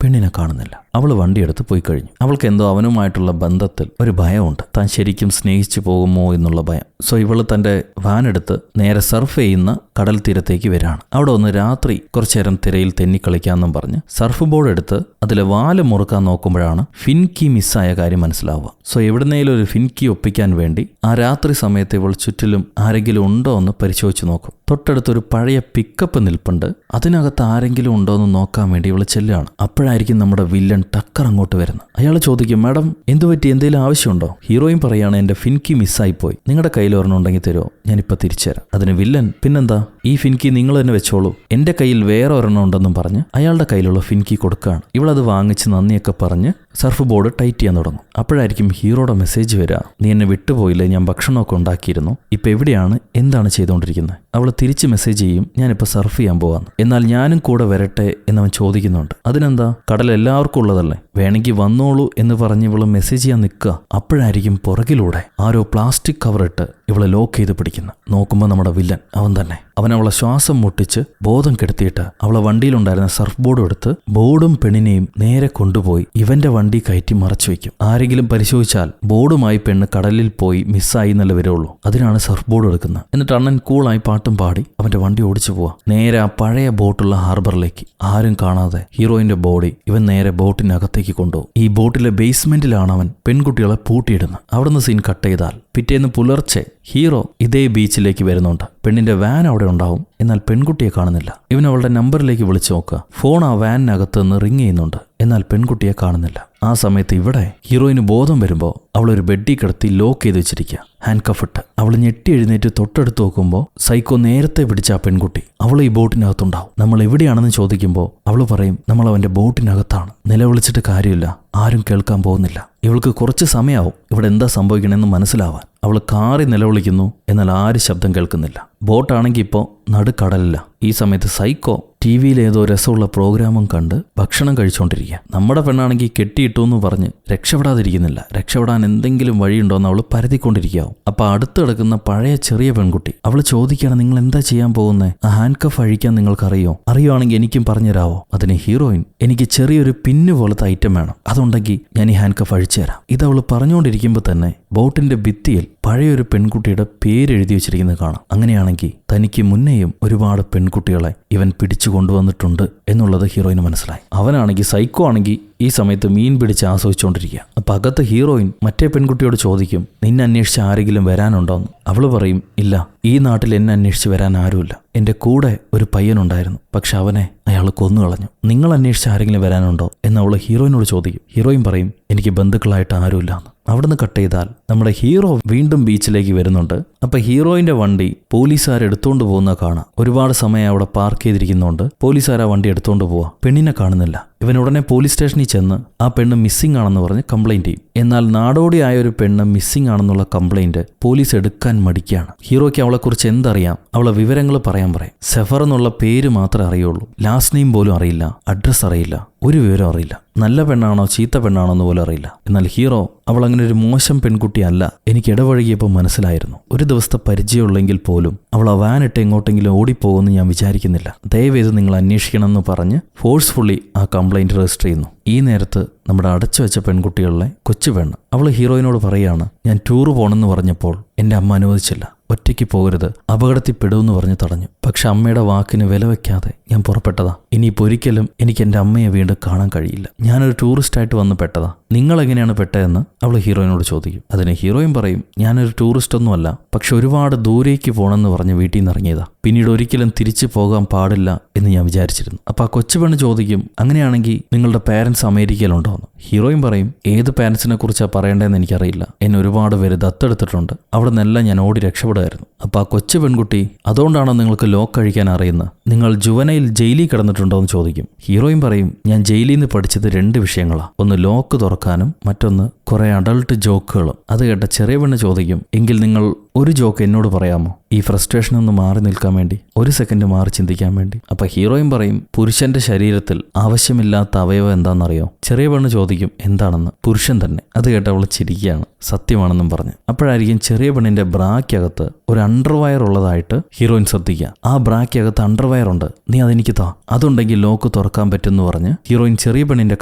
പെണ്ണിനെ കാണുന്നില്ല. അവൾ വണ്ടിയെടുത്ത് പോയി കഴിഞ്ഞു. അവൾക്ക് എന്തോ അവനുമായിട്ടുള്ള ബന്ധത്തിൽ ഒരു ഭയമുണ്ട്. താൻ ശരിക്കും സ്നേഹിച്ചു പോകുമോ എന്നുള്ള ഭയം. സോ ഇവള് തന്റെ വാനെടുത്ത് നേരെ സർഫ് ചെയ്യുന്ന കടൽ തീരത്തേക്ക് വരാണ്. അവിടെ ഒന്ന് രാത്രി കുറച്ചു നേരം തിരയിൽ തെന്നിക്കളിക്കാമെന്നും പറഞ്ഞ് സർഫ് ബോർഡ് എടുത്ത് അതിലെ വാല് മുറുക്കാൻ നോക്കുമ്പോഴാണ് ഫിൻകി മിസ്സായ കാര്യം മനസ്സിലാവുക. സോ എവിടുന്നേലും ഒരു ഫിൻകി ഒപ്പിക്കാൻ വേണ്ടി ആ രാത്രി സമയത്ത് ഇവൾ ചുറ്റിലും ആരെങ്കിലും ഉണ്ടോ എന്ന് പരിശോധിച്ച് നോക്കും. തൊട്ടടുത്തൊരു പഴയ പിക്കപ്പ് നിൽപ്പുണ്ട്. അതിനകത്ത് ആരെങ്കിലും ഉണ്ടോ എന്ന് നോക്കാൻ വേണ്ടി ഇവൾ ചെല്ലുകയാണ്. അപ്പോഴായിരിക്കും നമ്മുടെ വില്ലൻ ടക്കർ അങ്ങോട്ട് വരുന്നത്. അയാൾ ചോദിക്കും, മാഡം എന്തുപറ്റി, എന്തെങ്കിലും ആവശ്യമുണ്ടോ? ഹീറോയിൻ പറയാണ്, എന്റെ ഫിൻകി മിസ്സായിപ്പോയി, നിങ്ങളുടെ കയ്യിൽ ഒരെണ്ണം ഉണ്ടെങ്കിൽ തരുമോ, ഞാനിപ്പോൾ തിരിച്ചുതരാം. അതിന് വില്ലൻ, പിന്നെന്താ, ഈ ഫിൻകി നിങ്ങൾ തന്നെ വെച്ചോളൂ, എന്റെ കയ്യിൽ വേറെ ഒരെണ്ണം ഉണ്ടെന്നും പറഞ്ഞ് അയാളുടെ കയ്യിലുള്ള ഫിൻകി കൊടുക്കുകയാണ്. ഇവളത് വാങ്ങിച്ച് നന്ദിയൊക്കെ പറഞ്ഞ് സർഫ് ബോർഡ് ടൈറ്റ് ചെയ്യാൻ തുടങ്ങും. അപ്പോഴായിരിക്കും ഹീറോയുടെ മെസ്സേജ് വരിക, നീ എന്നെ വിട്ടുപോയില്ലേ, ഞാൻ ഭക്ഷണമൊക്കെ ഉണ്ടാക്കിയിരുന്നു, ഇപ്പൊ എവിടെയാണ്, എന്താണ് ചെയ്തുകൊണ്ടിരിക്കുന്നത്? അവൾ തിരിച്ച് മെസ്സേജ് ചെയ്യും, ഞാനിപ്പോൾ സർഫ് ചെയ്യാൻ പോവാന്ന്, എന്നാൽ ഞാനും കൂടെ വരട്ടെ എന്നവൻ ചോദിക്കുന്നുണ്ട്. അതിനെന്താ, കടൽ എല്ലാവർക്കും ഉള്ളതല്ലേ, വേണമെങ്കിൽ വന്നോളൂ എന്ന് പറഞ്ഞ് ഇവള് മെസ്സേജ് ചെയ്യാൻ നിൽക്കുക. അപ്പോഴായിരിക്കും പുറകിലൂടെ ആരോ പ്ലാസ്റ്റിക് കവറിട്ട് ഇവളെ ലോക്ക് ചെയ്ത് പിടിക്കുന്നു. നോക്കുമ്പോൾ നമ്മുടെ വില്ലൻ അവൻ തന്നെ. അവൻ അവളെ ശ്വാസം മുട്ടിച്ച് ബോധം കെടുത്തിയിട്ട് അവളെ വണ്ടിയിലുണ്ടായിരുന്ന സർഫ് ബോർഡും എടുത്ത് ബോർഡും പെണ്ണിനെയും നേരെ കൊണ്ടുപോയി ഇവന്റെ വണ്ടി കയറ്റി മറച്ചു വെക്കും. ആരെങ്കിലും പരിശോധിച്ചാൽ ബോർഡുമായി പെണ്ണ് കടലിൽ പോയി മിസ്സായി എന്നല്ലേ വരുള്ളൂ. അതിനാണ് സർഫ് ബോർഡ് എടുക്കുന്നത്. എന്നിട്ട് അണ്ണൻ കൂളായി പാട്ടും പാടി അവന്റെ വണ്ടി ഓടിച്ചു പോവാ. നേരെ ആ പഴയ ബോട്ടുള്ള ഹാർബറിലേക്ക് ആരും കാണാതെ ഹീറോയിന്റെ ബോഡി ഇവൻ നേരെ ബോട്ടിനകത്തേക്ക് കൊണ്ടുപോകും. ഈ ബോട്ടിലെ ബേസ്മെന്റിലാണ് അവൻ പെൺകുട്ടികളെ പൂട്ടിയിടുന്നത്. അവിടുന്ന് സീൻ കട്ട് ചെയ്താൽ പിറ്റേന്ന് പുലർച്ചെ ഹീറോ ഇതേ ബീച്ചിലേക്ക് വരുന്നുണ്ട്. പെണ്ണിന്റെ വാൻ അവിടെ ഉണ്ടാവും, എന്നാൽ പെൺകുട്ടിയെ കാണുന്നില്ല. ഇവൻ അവളുടെ നമ്പറിലേക്ക് വിളിച്ചു നോക്കുക. ഫോൺ ആ വാനിനകത്ത് നിന്ന് റിങ് ചെയ്യുന്നുണ്ട്, എന്നാൽ പെൺകുട്ടിയെ കാണുന്നില്ല. ആ സമയത്ത് ഇവിടെ ഹീറോയിന് ബോധം വരുമ്പോൾ അവളൊരു ബെഡിൽ കിടത്തി ലോക്ക് ചെയ്ത് വെച്ചിരിക്കുക, ഹാൻഡ് കഫിട്ട്. അവൾ ഞെട്ടി എഴുന്നേറ്റ് തൊട്ടടുത്ത് നോക്കുമ്പോൾ സൈക്കോ നേരത്തെ പിടിച്ച ആ പെൺകുട്ടി അവൾ ഈ ബോട്ടിനകത്തുണ്ടാവും. നമ്മൾ എവിടെയാണെന്ന് ചോദിക്കുമ്പോൾ അവൾ പറയും, നമ്മൾ അവന്റെ ബോട്ടിനകത്താണ്. നിലവിളിച്ചിട്ട് കാര്യമില്ല, ആരും കേൾക്കാൻ പോകുന്നില്ല. ഇവൾക്ക് കുറച്ച് സമയമാവും ഇവിടെ എന്താ സംഭവിക്കണമെന്ന് മനസ്സിലാവാൻ. അവൾ കാറി നിലവിളിക്കുന്നു, എന്നാൽ ആരും ശബ്ദം കേൾക്കുന്നില്ല. ബോട്ടാണെങ്കിൽ ഇപ്പോൾ നടുക്കടലില്ല. ഈ സമയത്ത് സൈക്കോ ടി വിയിൽ ഏതോ രസമുള്ള പ്രോഗ്രാമും കണ്ട് ഭക്ഷണം കഴിച്ചുകൊണ്ടിരിക്കുക. നമ്മുടെ പെണ്ണാണെങ്കിൽ കെട്ടിയിട്ടു എന്ന് പറഞ്ഞ് രക്ഷപ്പെടാതിരിക്കുന്നില്ല. രക്ഷപ്പെടാൻ എന്തെങ്കിലും വഴിയുണ്ടോ എന്ന് അവൾ പരതിക്കൊണ്ടിരിക്കാവും. അപ്പൊ അടുത്ത് കിടക്കുന്ന പഴയ ചെറിയ പെൺകുട്ടി അവൾ ചോദിക്കുകയാണ്, നിങ്ങൾ എന്താ ചെയ്യാൻ പോകുന്നത്? ആ ഹാൻഡ് കഫ് അഴിക്കാൻ നിങ്ങൾക്കറിയോ? അറിയുവാണെങ്കിൽ എനിക്കും പറഞ്ഞുതരാവോ? അതിന് ഹീറോയിൻ, എനിക്ക് ചെറിയൊരു പിന്ന് പോലത്തെ ഐറ്റം വേണം, അതുണ്ടെങ്കിൽ ഞാൻ ഈ ഹാൻഡ് കഫ് അഴിച്ചു തരാം. ഇത് അവൾ പറഞ്ഞുകൊണ്ടിരിക്കുമ്പോൾ തന്നെ ബോട്ടിന്റെ ഭിത്തിയിൽ പഴയൊരു പെൺകുട്ടിയുടെ പേര് എഴുതി വെച്ചിരിക്കുന്നത് കാണാം. അങ്ങനെയാണെങ്കിൽ തനിക്ക് മുന്നേയും ഒരുപാട് പെൺകുട്ടികളെ ഇവൻ പിടിച്ചു കൊണ്ടുവന്നിട്ടുണ്ട് എന്നുള്ളത് ഹീറോയിന് മനസ്സിലായി. അവനാണെങ്കിൽ സൈക്കോ ആണെങ്കിൽ ഈ സമയത്ത് മീൻ പിടിച്ച് ആസ്വദിച്ചുകൊണ്ടിരിക്കുക. അപ്പൊ അകത്ത് ഹീറോയിൻ മറ്റേ പെൺകുട്ടിയോട് ചോദിക്കും, നിന്നെ അന്വേഷിച്ച് ആരെങ്കിലും വരാനുണ്ടോന്ന്. അവള് പറയും, ഇല്ല, ഈ നാട്ടിൽ എന്നെ അന്വേഷിച്ച് വരാൻ ആരുമില്ല. എന്റെ കൂടെ ഒരു പയ്യനുണ്ടായിരുന്നു, പക്ഷെ അവനെ അയാൾ കൊന്നുകളഞ്ഞു. നിങ്ങൾ അന്വേഷിച്ച് ആരെങ്കിലും വരാനുണ്ടോ എന്ന് അവള് ഹീറോയിനോട് ചോദിക്കും. ഹീറോയിൻ പറയും, എനിക്ക് ബന്ധുക്കളായിട്ട് ആരുമില്ലാന്ന്. അവിടുന്ന് കട്ട് ചെയ്താൽ നമ്മുടെ ഹീറോ വീണ്ടും ബീച്ചിലേക്ക് വരുന്നുണ്ട്. അപ്പൊ ഹീറോയിന്റെ വണ്ടി പോലീസുകാർ എടുത്തോണ്ട് പോകുന്ന കാണാം. ഒരുപാട് സമയം അവിടെ പാർക്ക് ചെയ്തിരിക്കുന്നതുകൊണ്ട് പോലീസുകാർ ആ വണ്ടി എടുത്തോണ്ട് പോവാ. പെണ്ണിനെ കാണുന്നില്ല. ഇവൻ ഉടനെ പോലീസ് സ്റ്റേഷനിൽ ചെന്ന് ആ പെണ്ണ് മിസ്സിംഗ് ആണെന്ന് പറഞ്ഞ് കംപ്ലൈന്റ് ചെയ്യും. എന്നാൽ നാടോടിയായ ഒരു പെണ്ണ് മിസ്സിംഗ് ആണെന്നുള്ള കംപ്ലൈന്റ് പോലീസ് എടുക്കാൻ മടിക്കുകയാണ്. ഹീറോയ്ക്ക് അവളെക്കുറിച്ച് എന്തറിയാം? അവളെ വിവരങ്ങൾ പറയാൻ പറയും. സെഫർ എന്നുള്ള പേര് മാത്രമേ അറിയുള്ളൂ. ലാസ്റ്റ് നെയിം പോലും അറിയില്ല, അഡ്രസ് അറിയില്ല, ഒരു വിവരം അറിയില്ല. നല്ല പെണ്ണാണോ ചീത്ത പെണ്ണാണോ എന്ന് പോലും അറിയില്ല. എന്നാൽ ഹീറോ അവൾ അങ്ങനെ ഒരു മോശം പെൺകുട്ടിയല്ല, എനിക്ക് ഇടപഴകിയപ്പോൾ മനസ്സിലായിരുന്നു. ഒരു ദിവസത്തെ പരിചയമുള്ളെങ്കിൽ പോലും അവൾ ആ വാനിട്ട് എങ്ങോട്ടെങ്കിലും ഓടിപ്പോകുമെന്ന് ഞാൻ വിചാരിക്കുന്നില്ല. ദയവേത് നിങ്ങൾ അന്വേഷിക്കണമെന്ന് പറഞ്ഞ് ഫോഴ്സ്ഫുള്ളി ആ കംപ്ലൈന്റ് രജിസ്റ്റർ ചെയ്യുന്നു. ഈ നേരത്ത് നമ്മുടെ അടച്ചു വെച്ച പെൺകുട്ടികളിലെ കൊച്ചു പെണ്ണ് അവൾ ഹീറോയിനോട് പറയാണ്, ഞാൻ ടൂറ് പോകണമെന്ന് പറഞ്ഞപ്പോൾ എൻ്റെ അമ്മ അനുവദിച്ചില്ല. ഒറ്റയ്ക്ക് പോകരുത്, അപകടത്തിൽ പെടുമെന്ന് പറഞ്ഞ് തടഞ്ഞു. പക്ഷെ അമ്മയുടെ വാക്കിന് വില വയ്ക്കാതെ ഞാൻ പുറപ്പെട്ടതാ. ഇനിയിപ്പോൾ ഒരിക്കലും എനിക്ക് എൻ്റെ അമ്മയെ വീണ്ടും കാണാൻ കഴിയില്ല. ഞാനൊരു ടൂറിസ്റ്റായിട്ട് വന്ന് പെട്ടതാ. നിങ്ങളെങ്ങനെയാണ് പെട്ടതെന്ന് അവൾ ഹീറോയിനോട് ചോദിക്കും. അതിന് ഹീറോയിൻ പറയും, ഞാനൊരു ടൂറിസ്റ്റൊന്നും അല്ല, പക്ഷെ ഒരുപാട് ദൂരേക്ക് പോകണമെന്ന് പറഞ്ഞ് വീട്ടിൽ നിന്ന് ഇറങ്ങിയതാ. പിന്നീട് ഒരിക്കലും തിരിച്ചു പോകാൻ പാടില്ല എന്ന് ഞാൻ വിചാരിച്ചിരുന്നു. അപ്പോൾ ആ കൊച്ചു പെണ്ണ് ചോദിക്കും, അങ്ങനെയാണെങ്കിൽ നിങ്ങളുടെ പേരൻസ് അമേരിക്കയിലുണ്ടോന്ന്? ഹീറോയിൻ പറയും, ഏത് പേരൻസിനെ കുറിച്ചാണ് പറയേണ്ടതെന്ന് എനിക്കറിയില്ല. എന്നെ ഒരുപാട് പേര് ദത്തെടുത്തിട്ടുണ്ട്. അവിടെ നിന്നെല്ലാം ഞാൻ ഓടി രക്ഷപ്പെടുമായിരുന്നു. അപ്പോൾ ആ കൊച്ചു പെൺകുട്ടി, അതുകൊണ്ടാണോ നിങ്ങൾക്ക് ലോക്ക് കഴിക്കാൻ അറിയുന്നത്? നിങ്ങൾ ജുവനൈൽ ജയിലിൽ കിടന്നിട്ടുണ്ടോ എന്ന് ചോദിക്കും. ഹീറോയിൻ പറയും, ഞാൻ ജയിലിൽ നിന്ന് പഠിച്ചത് 2 വിഷയങ്ങളാണ്. ഒന്ന് ലോക്ക് തുറക്കാനും മറ്റൊന്ന് കുറെ അഡൾട്ട് ജോക്കുകളും. അത് കേട്ട ചെറിയ പെണ്ണ് ചോദിക്കും, എങ്കിൽ നിങ്ങൾ ഒരു ജോക്ക് എന്നോട് പറയാമോ? ഈ ഫ്രസ്ട്രേഷൻ ഒന്ന് മാറി നിൽക്കാൻ വേണ്ടി, ഒരു സെക്കൻഡ് മാറി ചിന്തിക്കാൻ വേണ്ടി. അപ്പൊ ഹീറോയിൻ പറയും, പുരുഷന്റെ ശരീരത്തിൽ ആവശ്യമില്ലാത്ത അവയവം എന്താണെന്നറിയോ? ചെറിയ പെണ്ണ് ചോദിക്കും, എന്താണെന്ന്. പുരുഷൻ തന്നെ. അത് കേട്ട് അവൾ ചിരിക്കുകയാണ്, സത്യമാണെന്നും പറഞ്ഞ്. അപ്പോഴായിരിക്കും ചെറിയ പെണ്ണിന്റെ ബ്രാക്കകത്ത് ഒരു അണ്ടർവയർ ഉള്ളതായിട്ട് ഹീറോയിൻ ശ്രദ്ധിക്കുക. ആ ബ്രാക്കകത്ത് അണ്ടർവയർ ഉണ്ട്, നീ അതെനിക്ക് താ, അതുണ്ടെങ്കിൽ ലോക്ക് തുറക്കാൻ പറ്റുമെന്ന് പറഞ്ഞ് ഹീറോയിൻ ചെറിയ പെണ്ണിന്റെ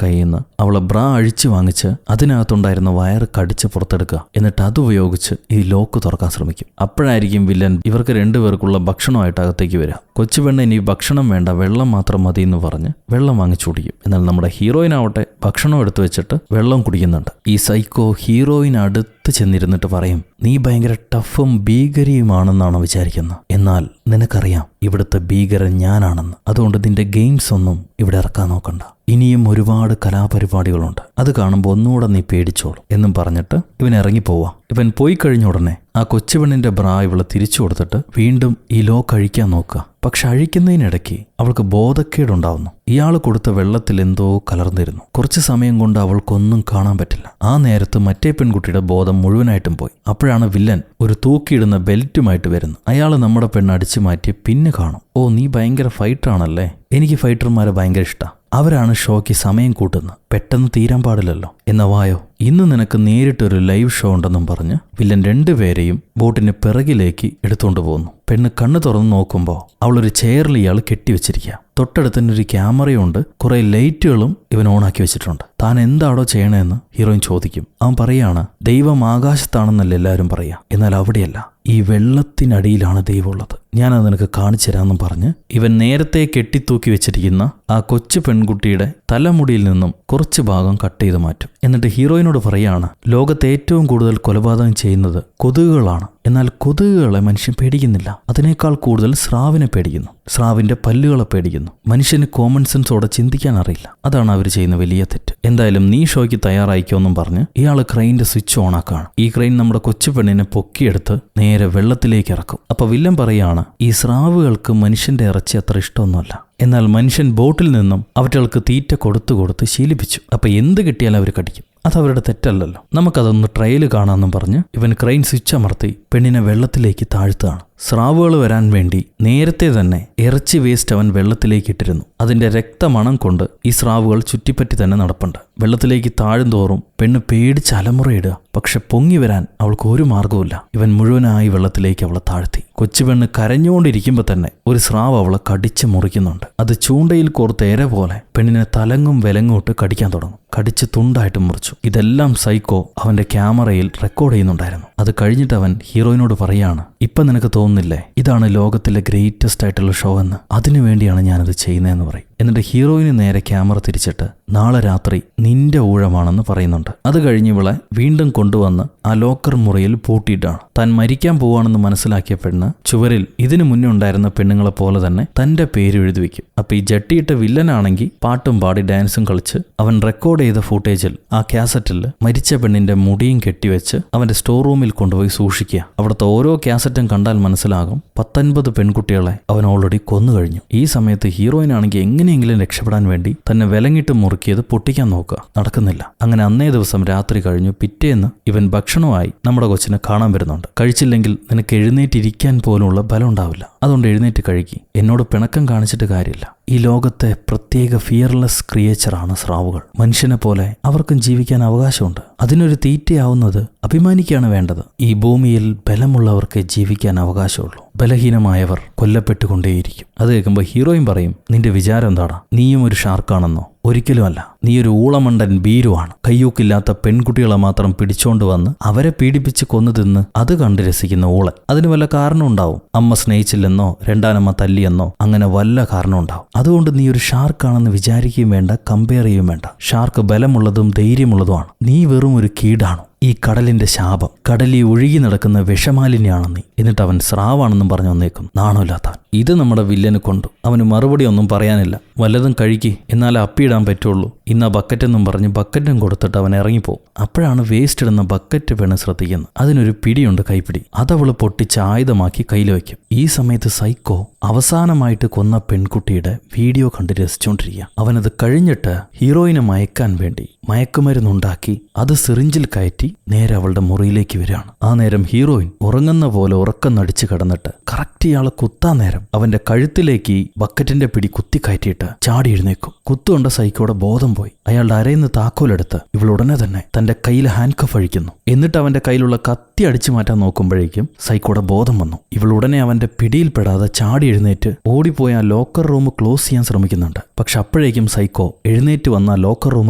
കയ്യിൽ നിന്ന് അവളെ ബ്രാ അഴിച്ചു വാങ്ങിച്ച് അതിനകത്തുണ്ടായിരുന്ന വയർ കടിച്ച് പുറത്തെടുക്കുക. എന്നിട്ട് അതുപയോഗിച്ച് ഈ ലോക്ക് തുറക്കാൻ ശ്രമിക്കും. അപ്പോഴായിരിക്കും വില്ലൻ ഇവർക്ക് 2 പേർക്കുള്ള ഭക്ഷണമായിട്ട് അകത്തേക്ക് വരിക. കൊച്ചുപെണ്ണ് ഇനി ഭക്ഷണം വേണ്ട, വെള്ളം മാത്രം മതി എന്ന് പറഞ്ഞ് വെള്ളം വാങ്ങിച്ചു കുടിക്കും. എന്നാൽ നമ്മുടെ ഹീറോയിൻ ആവട്ടെ ഭക്ഷണം എടുത്തു വെച്ചിട്ട് വെള്ളം കുടിക്കുന്നുണ്ട്. ഈ സൈക്കോ ഹീറോയിൻ അടുത്ത് ചെന്നിരുന്നിട്ട് പറയും, നീ ഭയങ്കര ടഫും ഭീകരിയുമാണെന്നാണ് വിചാരിക്കുന്നത്. എന്നാൽ നിനക്കറിയാം ഇവിടുത്തെ ഭീകരൻ ഞാനാണെന്ന്. അതുകൊണ്ട് നിന്റെ ഗെയിംസ് ഒന്നും ഇവിടെ ഇറക്കാൻ നോക്കണ്ട. ഇനിയും ഒരുപാട് കലാപരിപാടികളുണ്ട്, അത് കാണുമ്പോൾ ഒന്നുകൂടെ നീ പേടിച്ചോളൂ എന്നും പറഞ്ഞിട്ട് ഇവൻ ഇറങ്ങിപ്പോവാ. ഇവൻ പോയി കഴിഞ്ഞ ഉടനെ ആ കൊച്ചുപെണ്ണിന്റെ ബ്രാ ഇവളെ തിരിച്ചു കൊടുത്തിട്ട് വീണ്ടും ഈ ലോക്ക് അഴിക്കാൻ നോക്കുക. പക്ഷെ അഴിക്കുന്നതിനിടയ്ക്ക് അവൾക്ക് ബോധക്കേടുണ്ടാവുന്നു. ഇയാൾ കൊടുത്ത വെള്ളത്തിൽ എന്തോ കലർന്നിരുന്നു. കുറച്ചു സമയം കൊണ്ട് അവൾക്കൊന്നും കാണാൻ പറ്റില്ല. ആ നേരത്ത് മറ്റേ പെൺകുട്ടിയുടെ ബോധം മുഴുവനായിട്ടും പോയി. അപ്പോഴാണ് വില്ലൻ ഒരു തൂക്കിയിടുന്ന ബെൽറ്റുമായിട്ട് വരുന്നത്. അയാൾ നമ്മുടെ പെണ്ണ് അടിച്ചു മാറ്റി പിന്നെ കാണും, ഓ നീ ഭയങ്കര ഫൈറ്ററാണല്ലേ, എനിക്ക് ഫൈറ്റർമാരെ ഭയങ്കര ഇഷ്ടമാണ്. അവരാണ് ഷോയ്ക്ക് സമയം കൂട്ടുന്നത്, പെട്ടെന്ന് തീരാൻ പാടില്ലല്ലോ. എന്നാ വായോ, ഇന്ന് നിനക്ക് നേരിട്ടൊരു ലൈവ് ഷോ ഉണ്ടെന്നും പറഞ്ഞ് വില്ലൻ 2 പേരെയും ബോട്ടിന് പിറകിലേക്ക് എടുത്തുകൊണ്ട് പോകുന്നു. പെണ്ണ് കണ്ണ് തുറന്ന് നോക്കുമ്പോൾ അവളൊരു ചെയറിൽ ഇയാൾ കെട്ടിവെച്ചിരിക്കുക. തൊട്ടടുത്ത് തന്നെ ഒരു ക്യാമറയുണ്ട്, കുറെ ലൈറ്റുകളും ഇവൻ ഓണാക്കി വെച്ചിട്ടുണ്ട്. താൻ എന്താണോ ചെയ്യണമെന്ന് ഹീറോയിൻ ചോദിക്കും. അവൻ പറയാണ്, ദൈവം ആകാശത്താണെന്നല്ല എല്ലാവരും പറയാ, എന്നാൽ അവിടെയല്ല, ഈ വെള്ളത്തിനടിയിലാണ് ദൈവമുള്ളത്, ഞാനത് നിനക്ക് കാണിച്ചു തരാമെന്നും പറഞ്ഞ് ഇവൻ നേരത്തെ കെട്ടിത്തൂക്കി വെച്ചിരിക്കുന്ന ആ കൊച്ചു പെൺകുട്ടിയുടെ തലമുടിയിൽ നിന്നും കുറച്ച് ഭാഗം കട്ട് ചെയ്ത് മാറ്റും. എന്നിട്ട് ഹീറോയിനോട് പറയാണ്, ലോകത്ത് ഏറ്റവും കൂടുതൽ കൊലപാതകം ചെയ്യുന്നത് കൊതുകുകളാണ്. എന്നാൽ കൊതുകുകളെ മനുഷ്യൻ പേടിക്കുന്നില്ല, അതിനേക്കാൾ കൂടുതൽ സ്രാവിനെ പേടിക്കുന്നു, സ്രാവിന്റെ പല്ലുകളെ പേടിക്കുന്നു. മനുഷ്യന് കോമൺ സെൻസോടെ ചിന്തിക്കാൻ അറിയില്ല. അതാണ് അവർ ചെയ്യുന്ന വലിയ തെറ്റ്. എന്തായാലും നീ ഷോയ്ക്ക് തയ്യാറായിക്കോന്നും പറഞ്ഞ് ഇയാൾ ക്രെയിൻ്റെ സ്വിച്ച് ഓണാക്കാണ്. ഈ ക്രെയിൻ നമ്മുടെ കൊച്ചു പെണ്ണിനെ പൊക്കിയെടുത്ത് നേരെ വെള്ളത്തിലേക്ക് ഇറക്കും. അപ്പൊ വില്ലൻ പറയാണ്, ഈ സ്രാവുകൾക്ക് മനുഷ്യന്റെ ഇറച്ചി അത്ര ഇഷ്ടമൊന്നുമല്ല, എന്നാൽ മനുഷ്യൻ ബോട്ടിൽ നിന്നും അവറ്റകൾക്ക് തീറ്റ കൊടുത്ത് ശീലിപ്പിച്ചു. അപ്പൊ എന്ത് കിട്ടിയാലും അവർ കടിക്കും. അതവരുടെ തെറ്റല്ലല്ലോ. നമുക്കതൊന്ന് ട്രയൽ കാണാമെന്നും പറഞ്ഞ് ഇവൻ ക്രെയിൻ സ്വിച്ച് അമർത്തി പെണ്ണിനെ വെള്ളത്തിലേക്ക് താഴ്ത്തുകയാണ്. സ്രാവുകൾ വരാൻ വേണ്ടി നേരത്തെ തന്നെ ഇറച്ചി വേസ്റ്റ് അവൻ വെള്ളത്തിലേക്ക് ഇട്ടിരുന്നു. അതിന്റെ രക്തമണം കൊണ്ട് ഈ സ്രാവുകൾ ചുറ്റിപ്പറ്റി തന്നെ നടപ്പുണ്ട്. വെള്ളത്തിലേക്ക് താഴുന്തോറും പെണ്ണ് പേടിച്ച് അലമുറയിടുക. പക്ഷെ പൊങ്ങി വരാൻ അവൾക്ക് ഒരു മാർഗവുമില്ല. ഇവൻ മുഴുവനായി വെള്ളത്തിലേക്ക് അവളെ താഴ്ത്തി. കൊച്ചുപെണ്ണ് കരഞ്ഞുകൊണ്ടിരിക്കുമ്പോൾ തന്നെ ഒരു സ്രാവ് അവളെ കടിച്ച് മുറിക്കുന്നുണ്ട്. അത് ചൂണ്ടയിൽ കോർത്ത് ഏര പോലെ പെണ്ണിനെ തലങ്ങും വിലങ്ങോട്ട് കടിക്കാൻ തുടങ്ങും. കടിച്ച് തുണ്ടായിട്ട് മുറിച്ചു. ഇതെല്ലാം സൈക്കോ അവന്റെ ക്യാമറയിൽ റെക്കോർഡ് ചെയ്യുന്നുണ്ടായിരുന്നു. അത് കഴിഞ്ഞിട്ട് അവൻ ഹീറോയിനോട് പറയാണ്, ഇപ്പം നിനക്ക് തോന്നുന്നില്ലേ ഇതാണ് ലോകത്തിലെ ഗ്രേറ്റസ്റ്റ് ആയിട്ടുള്ള ഷോ എന്ന്? അതിനു വേണ്ടിയാണ് ഞാനത് ചെയ്യുന്നതെന്ന് പറയും. എന്നിട്ട് ഹീറോയിന് നേരെ ക്യാമറ തിരിച്ചിട്ട് നാളെ രാത്രി നിന്റെ ഊഴമാണെന്ന് പറയുന്നുണ്ട്. അത് കഴിഞ്ഞ് ഇവളെ വീണ്ടും കൊണ്ടുവന്ന് ആ ലോക്കർ മുറിയിൽ പൂട്ടിയിട്ടാണ്. താൻ മരിക്കാൻ പോവാണെന്ന് മനസ്സിലാക്കിയ പെണ്ണ് ചുവരിൽ ഇതിനു മുന്നേ ഉണ്ടായിരുന്ന പെണ്ണുങ്ങളെ പോലെ തന്നെ തന്റെ പേര് എഴുതി വെക്കും. അപ്പൊ ഈ ജട്ടിയിട്ട വില്ലനാണെങ്കിൽ പാട്ടും പാടി ഡാൻസും കളിച്ച് അവൻ റെക്കോർഡ് ചെയ്ത ഫൂട്ടേജിൽ ആ കാസറ്റിൽ മരിച്ച പെണ്ണിന്റെ മുടിയും കെട്ടിവെച്ച് അവന്റെ സ്റ്റോർ റൂമിൽ കൊണ്ടുപോയി സൂക്ഷിക്കുക. അവിടുത്തെ ഓരോ കാസറ്റും കണ്ടാൽ മനസ്സിലാകും 19 പെൺകുട്ടികളെ അവൻ ഓൾറെഡി കൊന്നു കഴിഞ്ഞു. ഈ സമയത്ത് ഹീറോയിനാണെങ്കിൽ എങ്ങനെയെങ്കിലും രക്ഷപ്പെടാൻ വേണ്ടി തന്നെ വിലങ്ങിട്ട് മുറുക്കിയത് പൊട്ടിക്കാൻ നോക്കുക. നടക്കുന്നില്ല. അങ്ങനെ അന്നേ ദിവസം രാത്രി കഴിഞ്ഞു. പിറ്റേന്ന് ഇവൻ ഭക്ഷണമായി നമ്മുടെ കൊച്ചിനെ കാണാൻ വരുന്നുണ്ട്. കഴിച്ചില്ലെങ്കിൽ നിനക്ക് എഴുന്നേറ്റിരിക്കാൻ പോലുള്ള ബലം ഉണ്ടാവില്ല. അതുകൊണ്ട് എഴുന്നേറ്റ് കഴിക്കി. എന്നോട് പിണക്കം കാണിച്ചിട്ട് കാര്യമില്ല. ഈ ലോകത്തെ പ്രത്യേക ഫിയർലെസ് ക്രിയേച്ചറാണ് സ്രാവുകൾ. മനുഷ്യനെ പോലെ അവർക്കും ജീവിക്കാൻ അവകാശമുണ്ട്. അതിനൊരു തീറ്റയാവുന്നത് അഭിമാനിക്കുകയാണ് വേണ്ടത്. ഈ ഭൂമിയിൽ ബലമുള്ളവർക്ക് ജീവിക്കാൻ അവകാശമുള്ളൂ. ബലഹീനമായവർ കൊല്ലപ്പെട്ടുകൊണ്ടേയിരിക്കും. അത് കേൾക്കുമ്പോൾ ഹീറോയും പറയും, നിന്റെ വിചാരം എന്താടാ? നീയും ഒരു ഷാർക്കാണെന്നോ? ഒരിക്കലുമല്ല. നീ ഒരു ഊളമണ്ടൻ ഭീരുവാണ്. കയ്യൂക്കില്ലാത്ത പെൺകുട്ടികളെ മാത്രം പിടിച്ചോണ്ട് വന്ന് അവരെ പീഡിപ്പിച്ച് കൊന്നു തിന്ന് അത് കണ്ട് രസിക്കുന്ന ഊളൻ. അതിന് വല്ല കാരണം ഉണ്ടാവും. അമ്മ സ്നേഹിച്ചില്ലെന്നോ രണ്ടാനമ്മ തല്ലിയെന്നോ അങ്ങനെ വല്ല കാരണം ഉണ്ടാവും. അതുകൊണ്ട് നീ ഒരു ഷാർക്കാണെന്ന് വിചാരിക്കുകയും വേണ്ട, കമ്പയർ ചെയ്യുകയും വേണ്ട. ഷാർക്ക് ബലമുള്ളതും ധൈര്യമുള്ളതുമാണ്. നീ വെറും ഒരു കീടാണ്. ഈ കടലിന്റെ ശാപം. കടലിൽ ഒഴുകി നടക്കുന്ന വിഷമാലിന്യാണ് നീ. എന്നിട്ട് അവൻ സ്രാവാണെന്നും പറഞ്ഞു വന്നേക്കും. നാണമില്ലാത്തവൻ. ഇത് നമ്മുടെ വില്ലന് കൊണ്ടു. അവന് മറുപടി ഒന്നും പറയാനില്ല. വല്ലതും കഴിക്കി, എന്നാലേ അപ്പിയിടാൻ പറ്റുള്ളൂ. ഇന്ന് ആ ബക്കറ്റെന്നും പറഞ്ഞ് ബക്കറ്റും കൊടുത്തിട്ട് അവൻ ഇറങ്ങിപ്പോവും. അപ്പോഴാണ് വേസ്റ്റ് ഇടുന്ന ബക്കറ്റ് പെണ്ണ് ശ്രദ്ധിക്കുന്നത്. അതിനൊരു പിടിയുണ്ട്, കൈപ്പിടി. അതവള് പൊട്ടിച്ച് ആയുധമാക്കി കയ്യിൽ വയ്ക്കും. ഈ സമയത്ത് സൈക്കോ അവസാനമായിട്ട് കൊന്ന പെൺകുട്ടിയുടെ വീഡിയോ കണ്ട് രസിച്ചുകൊണ്ടിരിക്കുക. അവനത് കഴിഞ്ഞിട്ട് ഹീറോയിനെ മയക്കാൻ വേണ്ടി മയക്കുമരുന്നുണ്ടാക്കി അത് സിറിഞ്ചിൽ കയറ്റി നേരെ അവളുടെ മുറിയിലേക്ക് വരികയാണ്. ആ നേരം ഹീറോയിൻ ഉറങ്ങുന്ന പോലെ ഉറക്കം നടിച്ച് കിടന്നിട്ട് കറക്റ്റ് ഇയാളെ കുത്താൻ നേരം അവന്റെ കഴുത്തിലേക്ക് ബക്കറ്റിന്റെ പിടി കുത്തി കയറ്റിയിട്ട് ചാടി എഴുന്നേക്കും. കുത്തുകൊണ്ട സൈക്കോയുടെ ബോധം പോയി. അയാളുടെ അരയിന്ന് താക്കോലെടുത്ത് ഇവൾ ഉടനെ തന്നെ തന്റെ കയ്യിൽ ഹാൻഡ് കഫ് അഴിക്കുന്നു. എന്നിട്ട് അവന്റെ കയ്യിലുള്ള കത്തി അടിച്ചു മാറ്റാൻ നോക്കുമ്പോഴേക്കും സൈക്കോയുടെ ബോധം വന്നു. ഇവൾ ഉടനെ അവന്റെ പിടിയിൽപ്പെടാതെ ചാടി എഴുന്നേറ്റ് ഓടിപ്പോയി ആ ലോക്കർ റൂം ക്ലോസ് ചെയ്യാൻ ശ്രമിക്കുന്നുണ്ട്. പക്ഷെ അപ്പോഴേക്കും സൈക്കോ എഴുന്നേറ്റ് വന്ന ലോക്കർ റൂം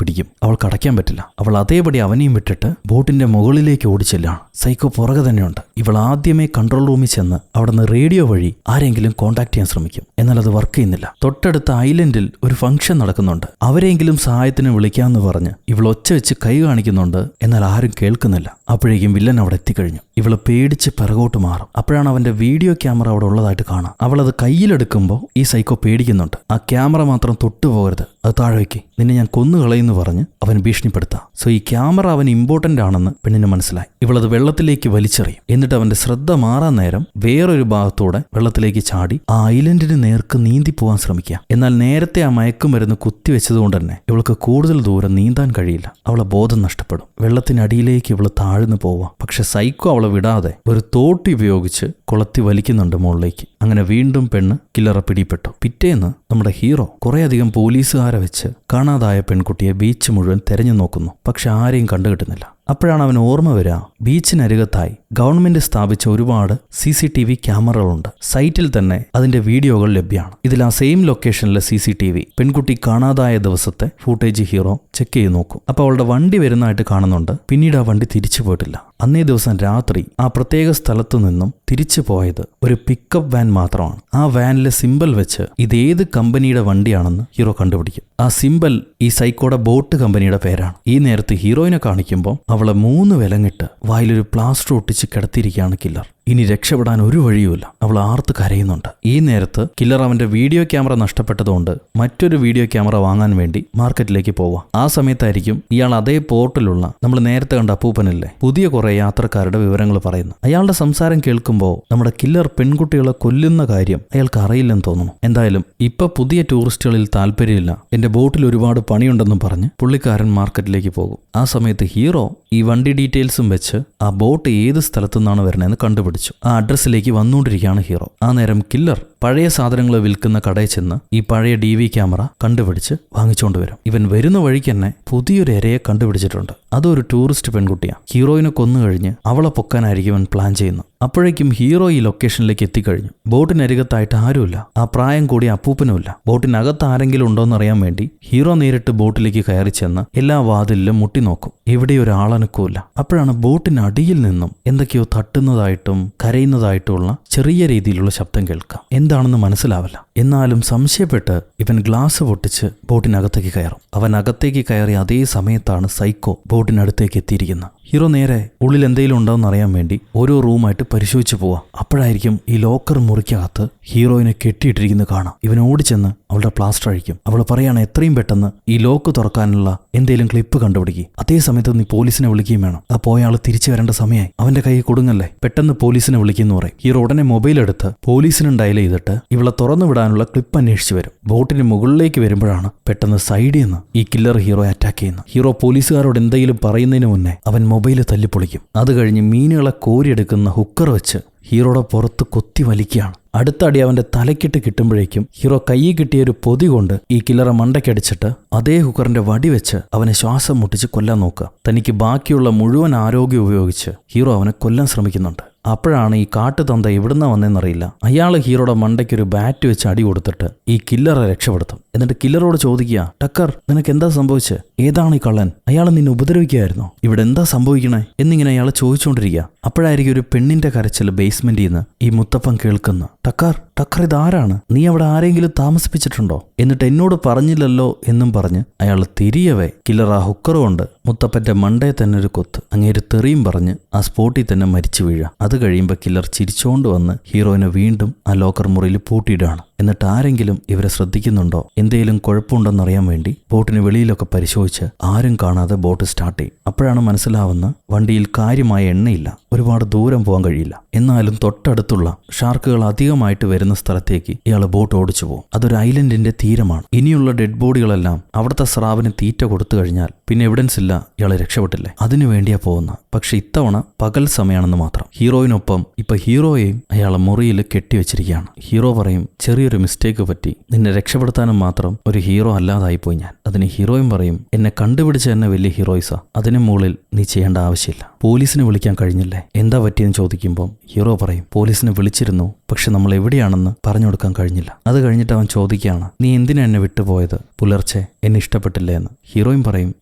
പിടിക്കും. അവൾക്ക് അടയ്ക്കാൻ പറ്റില്ല. അവൾ അതേപടി അവനെയും വിട്ടിട്ട് ബോട്ടിന്റെ മുകളിലേക്ക് ഓടിച്ചെല്ലാണ്. സൈക്കോ പുറകെ തന്നെയുണ്ട്. ഇവൾ ആദ്യമേ കൺട്രോൾ റൂമിൽ ചെന്ന് അവിടുന്ന് റേഡിയോ വഴി ആരെങ്കിലും കോൺടാക്ട് ചെയ്യാൻ ശ്രമിക്കും. എന്നാൽ അത് വർക്ക് ചെയ്യുന്നില്ല. തൊട്ടടുത്ത ഐലൻഡിൽ ഒരു ഫംഗ്ഷൻ നടക്കുന്നുണ്ട്. അവരെങ്കിലും സഹായത്തിന് വിളിക്കാമെന്ന് പറഞ്ഞ് ഇവൾ ഒച്ച വെച്ച് കൈ കാണിക്കുന്നുണ്ട്. എന്നാൽ ആരും കേൾക്കുന്നില്ല. അപ്പോഴേക്കും വില്ലൻ അവിടെ എത്തിക്കഴിഞ്ഞു. ഇവള് പേടിച്ച് പിറകോട്ട് മാറും. അപ്പോഴാണ് അവന്റെ വീഡിയോ ക്യാമറ അവിടെ ഉള്ളതായിട്ട് കാണാം. അവളത് കയ്യിലെടുക്കുമ്പോൾ ഈ സൈക്കോ പേടിക്കുന്നുണ്ട്. ആ ക്യാമറ മാത്രം തൊട്ടുപോകരുത്, അത് താഴെ വയ്ക്ക്, നിന്നെ ഞാൻ കൊന്നുകളയെന്ന് പറഞ്ഞ് അവൻ ഭീഷണിപ്പെടുത്താം. സോ ഈ ക്യാമറ അവൻ ഇമ്പോർട്ടന്റ് ആണെന്ന് പെണ്ണിന് മനസ്സിലായി. ഇവളത് വെള്ളത്തിലേക്ക് വലിച്ചെറിയും. എന്നിട്ട് അവന്റെ ശ്രദ്ധ മാറാൻ നേരം വേറൊരു ഭാഗത്തൂടെ വെള്ളത്തിലേക്ക് ചാടി ആ ഐലൻഡിന് നേർക്ക് നീന്തി പോകാൻ ശ്രമിക്കുക. എന്നാൽ നേരത്തെ ആ മയക്കുമരുന്ന് കുത്തിവെച്ചതുകൊണ്ട് തന്നെ ഇവൾക്ക് കൂടുതൽ ദൂരം നീന്താൻ കഴിയില്ല. അവളെ ബോധം നഷ്ടപ്പെടും. വെള്ളത്തിനടിയിലേക്ക് ഇവള് താഴ്ന്നു പോവാം. പക്ഷെ സൈക്കോ അവളെ വിടാതെ ഒരു തോട്ടി ഉപയോഗിച്ച് കൊളത്തി വലിക്കുന്നുണ്ട് മുകളിലേക്ക്. അങ്ങനെ വീണ്ടും പെണ്ണ് കില്ലറ പിടിപ്പെട്ടു. പിറ്റേന്ന് നമ്മുടെ ഹീറോ കുറേയധികം പോലീസുകാരെ വെച്ച് കാണാതായ പെൺകുട്ടിയെ ബീച്ച് മുഴുവൻ തെരഞ്ഞു നോക്കുന്നു. പക്ഷെ ആരെയും കണ്ടുകിട്ടുന്നില്ല. അപ്പോഴാണ് അവൻ ഓർമ്മ വരിക, ബീച്ചിനരികത്തായി ഗവൺമെന്റ് സ്ഥാപിച്ച ഒരുപാട് CCTV ക്യാമറകളുണ്ട്. സൈറ്റിൽ തന്നെ അതിന്റെ വീഡിയോകൾ ലഭ്യമാണ്. ഇതിൽ ആ സെയിം ലൊക്കേഷനിലെ CCTV പെൺകുട്ടി കാണാതായ ദിവസത്തെ ഫൂട്ടേജ് ഹീറോ ചെക്ക് ചെയ്ത് നോക്കും. അപ്പോൾ അവളുടെ വണ്ടി വരുന്നതായിട്ട് കാണുന്നുണ്ട്. പിന്നീട് ആ വണ്ടി തിരിച്ചു പോയിട്ടില്ല. അന്നേ ദിവസം രാത്രി ആ പ്രത്യേക സ്ഥലത്തു നിന്നും തിരിച്ചു പോയത് ഒരു പിക്കപ്പ് വാൻ മാത്രമാണ്. ആ വാനിലെ സിമ്പൽ വെച്ച് ഇതേത് കമ്പനിയുടെ വണ്ടിയാണെന്ന് ഹീറോ കണ്ടുപിടിക്കും. ആ സിമ്പൽ ഈ സൈക്കോയുടെ ബോട്ട് കമ്പനിയുടെ പേരാണ്. ഈ നേരത്ത് ഹീറോയിനെ കാണിക്കുമ്പോൾ അവളെ 3 വിലങ്ങിട്ട് വായിലൊരു പ്ലാസ്റ്റർ ഒട്ടിച്ച് കിടത്തിയിരിക്കുകയാണ് കില്ലർ. ഇനി രക്ഷപ്പെടാൻ ഒരു വഴിയുമില്ല. അവൾ ആർത്ത് കരയുന്നുണ്ട്. ഈ നേരത്ത് കില്ലർ അവന്റെ വീഡിയോ ക്യാമറ നഷ്ടപ്പെട്ടതുകൊണ്ട് മറ്റൊരു വീഡിയോ ക്യാമറ വാങ്ങാൻ വേണ്ടി മാർക്കറ്റിലേക്ക് പോവാം. ആ സമയത്തായിരിക്കും ഇയാൾ അതേ പോർട്ടിലുള്ള നമ്മൾ നേരത്തെ കണ്ട അപ്പൂപ്പനല്ലേ പുതിയ കുറെ യാത്രക്കാരുടെ വിവരങ്ങൾ പറയുന്നു. അയാളുടെ സംസാരം കേൾക്കുമ്പോൾ നമ്മുടെ കില്ലർ പെൺകുട്ടികളെ കൊല്ലുന്ന കാര്യം അയാൾക്ക് അറിയില്ലെന്ന് തോന്നുന്നു. എന്തായാലും ഇപ്പൊ പുതിയ ടൂറിസ്റ്റുകളിൽ താല്പര്യമില്ല, എന്റെ ബോട്ടിൽ ഒരുപാട് പണിയുണ്ടെന്നും പറഞ്ഞ് പുള്ളിക്കാരൻ മാർക്കറ്റിലേക്ക് പോകും. ആ സമയത്ത് ഹീറോ ഈ വണ്ടി ഡീറ്റെയിൽസും വെച്ച് ആ ബോട്ട് ഏത് സ്ഥലത്തു നിന്നാണ് വരുന്നതെന്ന് കണ്ടുപിടിച്ചു. ആ അഡ്രസ്സിലേക്ക് വന്നുകൊണ്ടിരിക്കുകയാണ് ഹീറോ. ആ നേരം കില്ലർ പഴയ സാധനങ്ങൾ വിൽക്കുന്ന കടയിൽ ചെന്ന് ഈ പഴയ DV ക്യാമറ കണ്ടുപിടിച്ച് വാങ്ങിച്ചുകൊണ്ട് വരും. ഇവൻ വരുന്ന വഴിക്ക് തന്നെ പുതിയൊരു ഇരയെ കണ്ടുപിടിച്ചിട്ടുണ്ട്. അതൊരു ടൂറിസ്റ്റ് പെൺകുട്ടിയാണ്. ഹീറോയിനെ കൊന്നു കഴിഞ്ഞ് അവളെ പൊക്കാനായിരിക്കും അവൻ പ്ലാൻ ചെയ്യുന്നത്. അപ്പോഴേക്കും ഹീറോ ഈ ലൊക്കേഷനിലേക്ക് എത്തിക്കഴിഞ്ഞു. ബോട്ടിനരികത്തായിട്ട് ആരുമില്ല, ആ പ്രായം കൂടി അപ്പൂപ്പനുമില്ല. ബോട്ടിനകത്ത് ആരെങ്കിലും ഉണ്ടോന്ന് അറിയാൻ വേണ്ടി ഹീറോ നേരിട്ട് ബോട്ടിലേക്ക് കയറി ചെന്ന് എല്ലാ വാതിലിലും മുട്ടി നോക്കും. എവിടെ ഒരാളനക്കുമില്ല. അപ്പോഴാണ് ബോട്ടിനടിയിൽ നിന്നും എന്തൊക്കെയോ തട്ടുന്നതായിട്ടും കരയുന്നതായിട്ടുള്ള ചെറിയ രീതിയിലുള്ള ശബ്ദം കേൾക്കാം. എന്താണെന്ന് മനസ്സിലാവില്ല. എന്നാലും സംശയപ്പെട്ട് ഇവൻ ഗ്ലാസ് പൊട്ടിച്ച് ബോട്ടിനകത്തേക്ക് കയറും. അവൻ അകത്തേക്ക് കയറിയ അതേ സമയത്താണ് സൈക്കോ ബോട്ടിനടുത്തേക്ക് എത്തിയിരിക്കുന്നത്. ഹീറോ നേരെ ഉള്ളിൽ എന്തെങ്കിലും ഉണ്ടോയെന്ന് അറിയാൻ വേണ്ടി ഓരോ റൂമായിട്ട് പരിശോധിച്ച് പോവാം. അപ്പോഴായിരിക്കും ഈ ലോക്കർ മുറിക്കകത്ത് ഹീറോയിനെ കെട്ടിയിട്ടിരിക്കുന്നത് കാണാം. ഇവൻ ഓടിച്ചെന്ന് അവളുടെ പ്ലാസ്റ്റർ അഴിക്കും. അവൾ പറയാണ് എത്രയും പെട്ടെന്ന് ഈ ലോക്ക് തുറക്കാനുള്ള എന്തെങ്കിലും ക്ലിപ്പ് കണ്ടുപിടിക്കും. അതേ സമയത്ത് നീ പോലീസിനെ വിളിക്കുകയും വേണം. ആ പോയ ആൾ തിരിച്ചു വരേണ്ട സമയമായി. അവന്റെ കൈ കൊടുങ്ങല്ലേ, പെട്ടെന്ന് പോലീസിനെ വിളിക്കുന്നു പറയും. ഹീറോ ഉടനെ മൊബൈൽ എടുത്ത് പോലീസിനും ഡയൽ ചെയ്തിട്ട് ഇവളെ തുറന്നു വിടാനുള്ള ക്ലിപ്പ് അന്വേഷിച്ച് വരും. ബോട്ടിന് മുകളിലേക്ക് വരുമ്പോഴാണ് പെട്ടെന്ന് സൈഡിൽ നിന്ന് ഈ കില്ലർ ഹീറോയെ അറ്റാക്ക് ചെയ്യുന്നത്. ഹീറോ പോലീസുകാരോട് എന്തെങ്കിലും പറയുന്നതിന് മുന്നേ അവൻ മൊബൈൽ തല്ലിപ്പൊളിക്കും. അത് കഴിഞ്ഞ് മീനുകളെ കോരിയെടുക്കുന്ന ഹുക്കർ വെച്ച് ഹീറോയുടെ പുറത്ത് കൊത്തി വലിക്കുകയാണ്. അടുത്ത അടി അവന്റെ തലക്കിട്ട് കിട്ടുമ്പോഴേക്കും ഹീറോ കയ്യിൽ കിട്ടിയ ഒരു പൊതി കൊണ്ട് ഈ കില്ലറെ മണ്ടയ്ക്കടിച്ചിട്ട് അതേ ഹുക്കറിന്റെ വടി വെച്ച് അവനെ ശ്വാസം മുട്ടിച്ച് കൊല്ലാൻ നോക്കുക. തനിക്ക് ബാക്കിയുള്ള മുഴുവൻ ആരോഗ്യം ഉപയോഗിച്ച് ഹീറോ അവനെ കൊല്ലാൻ ശ്രമിക്കുന്നുണ്ട്. അപ്പോഴാണ് ഈ കാട്ടുതന്ത എവിടുന്ന വന്നതെന്നറിയില്ല, അയാൾ ഹീറോയുടെ മണ്ടയ്ക്കൊരു ബാറ്റ് വെച്ച് അടി കൊടുത്തിട്ട് ഈ കില്ലറെ രക്ഷപ്പെടുത്തും. എന്നിട്ട് കില്ലറോട് ചോദിക്കുക, ടക്കർ നിനക്ക് എന്താ സംഭവിച്ചത്? ഏതാണ് ഈ കള്ളൻ? അയാൾ നിന്നെ ഉപദ്രവിക്കുകയായിരുന്നോ? ഇവിടെ എന്താ സംഭവിക്കണേ എന്നിങ്ങനെ അയാൾ ചോദിച്ചുകൊണ്ടിരിക്കുക. അപ്പോഴായിരിക്കും ഒരു പെണ്ണിന്റെ കരച്ചിൽ ബേസ്മെന്റിൽ നിന്ന് ഈ മുത്തപ്പൻ കേൾക്കുന്ന. ടക്കർ ഇതാരാണ്? നീ അവിടെ ആരെങ്കിലും താമസിപ്പിച്ചിട്ടുണ്ടോ? എന്നിട്ട് എന്നോട് പറഞ്ഞില്ലല്ലോ എന്നും പറഞ്ഞ് അയാൾ തിരിയവേ കില്ലർ ആ ഹുക്കർ കൊണ്ട് മുത്തപ്പന്റെ മണ്ടയെ തന്നെ ഒരു കൊത്ത്. അങ്ങേര് തെറിയും പറഞ്ഞ് ആ സ്പോട്ടിൽ തന്നെ മരിച്ചു വീഴുക. അത് കഴിയുമ്പോൾ കില്ലർ ചിരിച്ചോണ്ട് വന്ന് ഹീറോയിനെ വീണ്ടും ആ ലോക്കർ മുറിയിൽ പൂട്ടിയിടുകയാണ്. എന്നിട്ട് ആരെങ്കിലും ഇവരെ ശ്രദ്ധിക്കുന്നുണ്ടോ, എന്തെങ്കിലും കുഴപ്പമുണ്ടെന്നറിയാൻ വേണ്ടി ബോട്ടിന് വെളിയിലൊക്കെ പരിശോധിച്ച് ആരും കാണാതെ ബോട്ട് സ്റ്റാർട്ട് ചെയ്യും. അപ്പോഴാണ് മനസ്സിലാവുന്ന വണ്ടിയിൽ കാര്യമായ എണ്ണയില്ല, ഒരുപാട് ദൂരം പോകാൻ കഴിയില്ല. എന്നാലും തൊട്ടടുത്തുള്ള ഷാർക്കുകൾ അധികമായിട്ട് വരുന്ന സ്ഥലത്തേക്ക് ഇയാൾ ബോട്ട് ഓടിച്ചു പോകും. അതൊരു ഐലൻഡിന്റെ തീരമാണ്. ഇനിയുള്ള ഡെഡ് ബോഡികളെല്ലാം അവിടുത്തെ സ്രാവിന് തീറ്റ കൊടുത്തു കഴിഞ്ഞാൽ പിന്നെ എവിഡൻസ് ഇല്ല, ഇയാൾ രക്ഷപ്പെട്ടില്ലേ. അതിനു വേണ്ടിയാ പോകുന്ന. പക്ഷെ ഇത്തവണ പകൽ സമയമാണെന്ന് മാത്രം. ഹീറോയിനൊപ്പം ഇപ്പൊ ഹീറോയെയും അയാളെ മുറിയിൽ കെട്ടിവെച്ചിരിക്കുകയാണ്. ഹീറോ പറയും, ചെറിയൊരു മിസ്റ്റേക്ക് പറ്റി, നിന്നെ രക്ഷപ്പെടുത്താനും മാത്രം ഒരു ഹീറോ അല്ലാതായിപ്പോയി ഞാൻ. അതിന് ഹീറോയും പറയും, എന്നെ കണ്ടുപിടിച്ച തന്നെ വലിയ ഹീറോയിസാ, അതിന് മുകളിൽ നീ ചെയ്യേണ്ട ആവശ്യമില്ല. പോലീസിനെ വിളിക്കാൻ കഴിഞ്ഞില്ലേ, എന്താ പറ്റിയെന്ന് ചോദിക്കുമ്പോൾ ഹീറോ പറയും, പോലീസിനെ വിളിച്ചിരുന്നു, പക്ഷെ നമ്മൾ എവിടെയാണെന്ന് പറഞ്ഞു കൊടുക്കാൻ കഴിഞ്ഞില്ല. അത് കഴിഞ്ഞിട്ട് അവൻ ചോദിക്കുകയാണ്, നീ എന്തിനാ എന്നെ വിട്ടുപോയത്? പുലർച്ചെ എന്നെ ഇഷ്ടപ്പെട്ടില്ലേ എന്ന്. ഹീറോയും പറയും,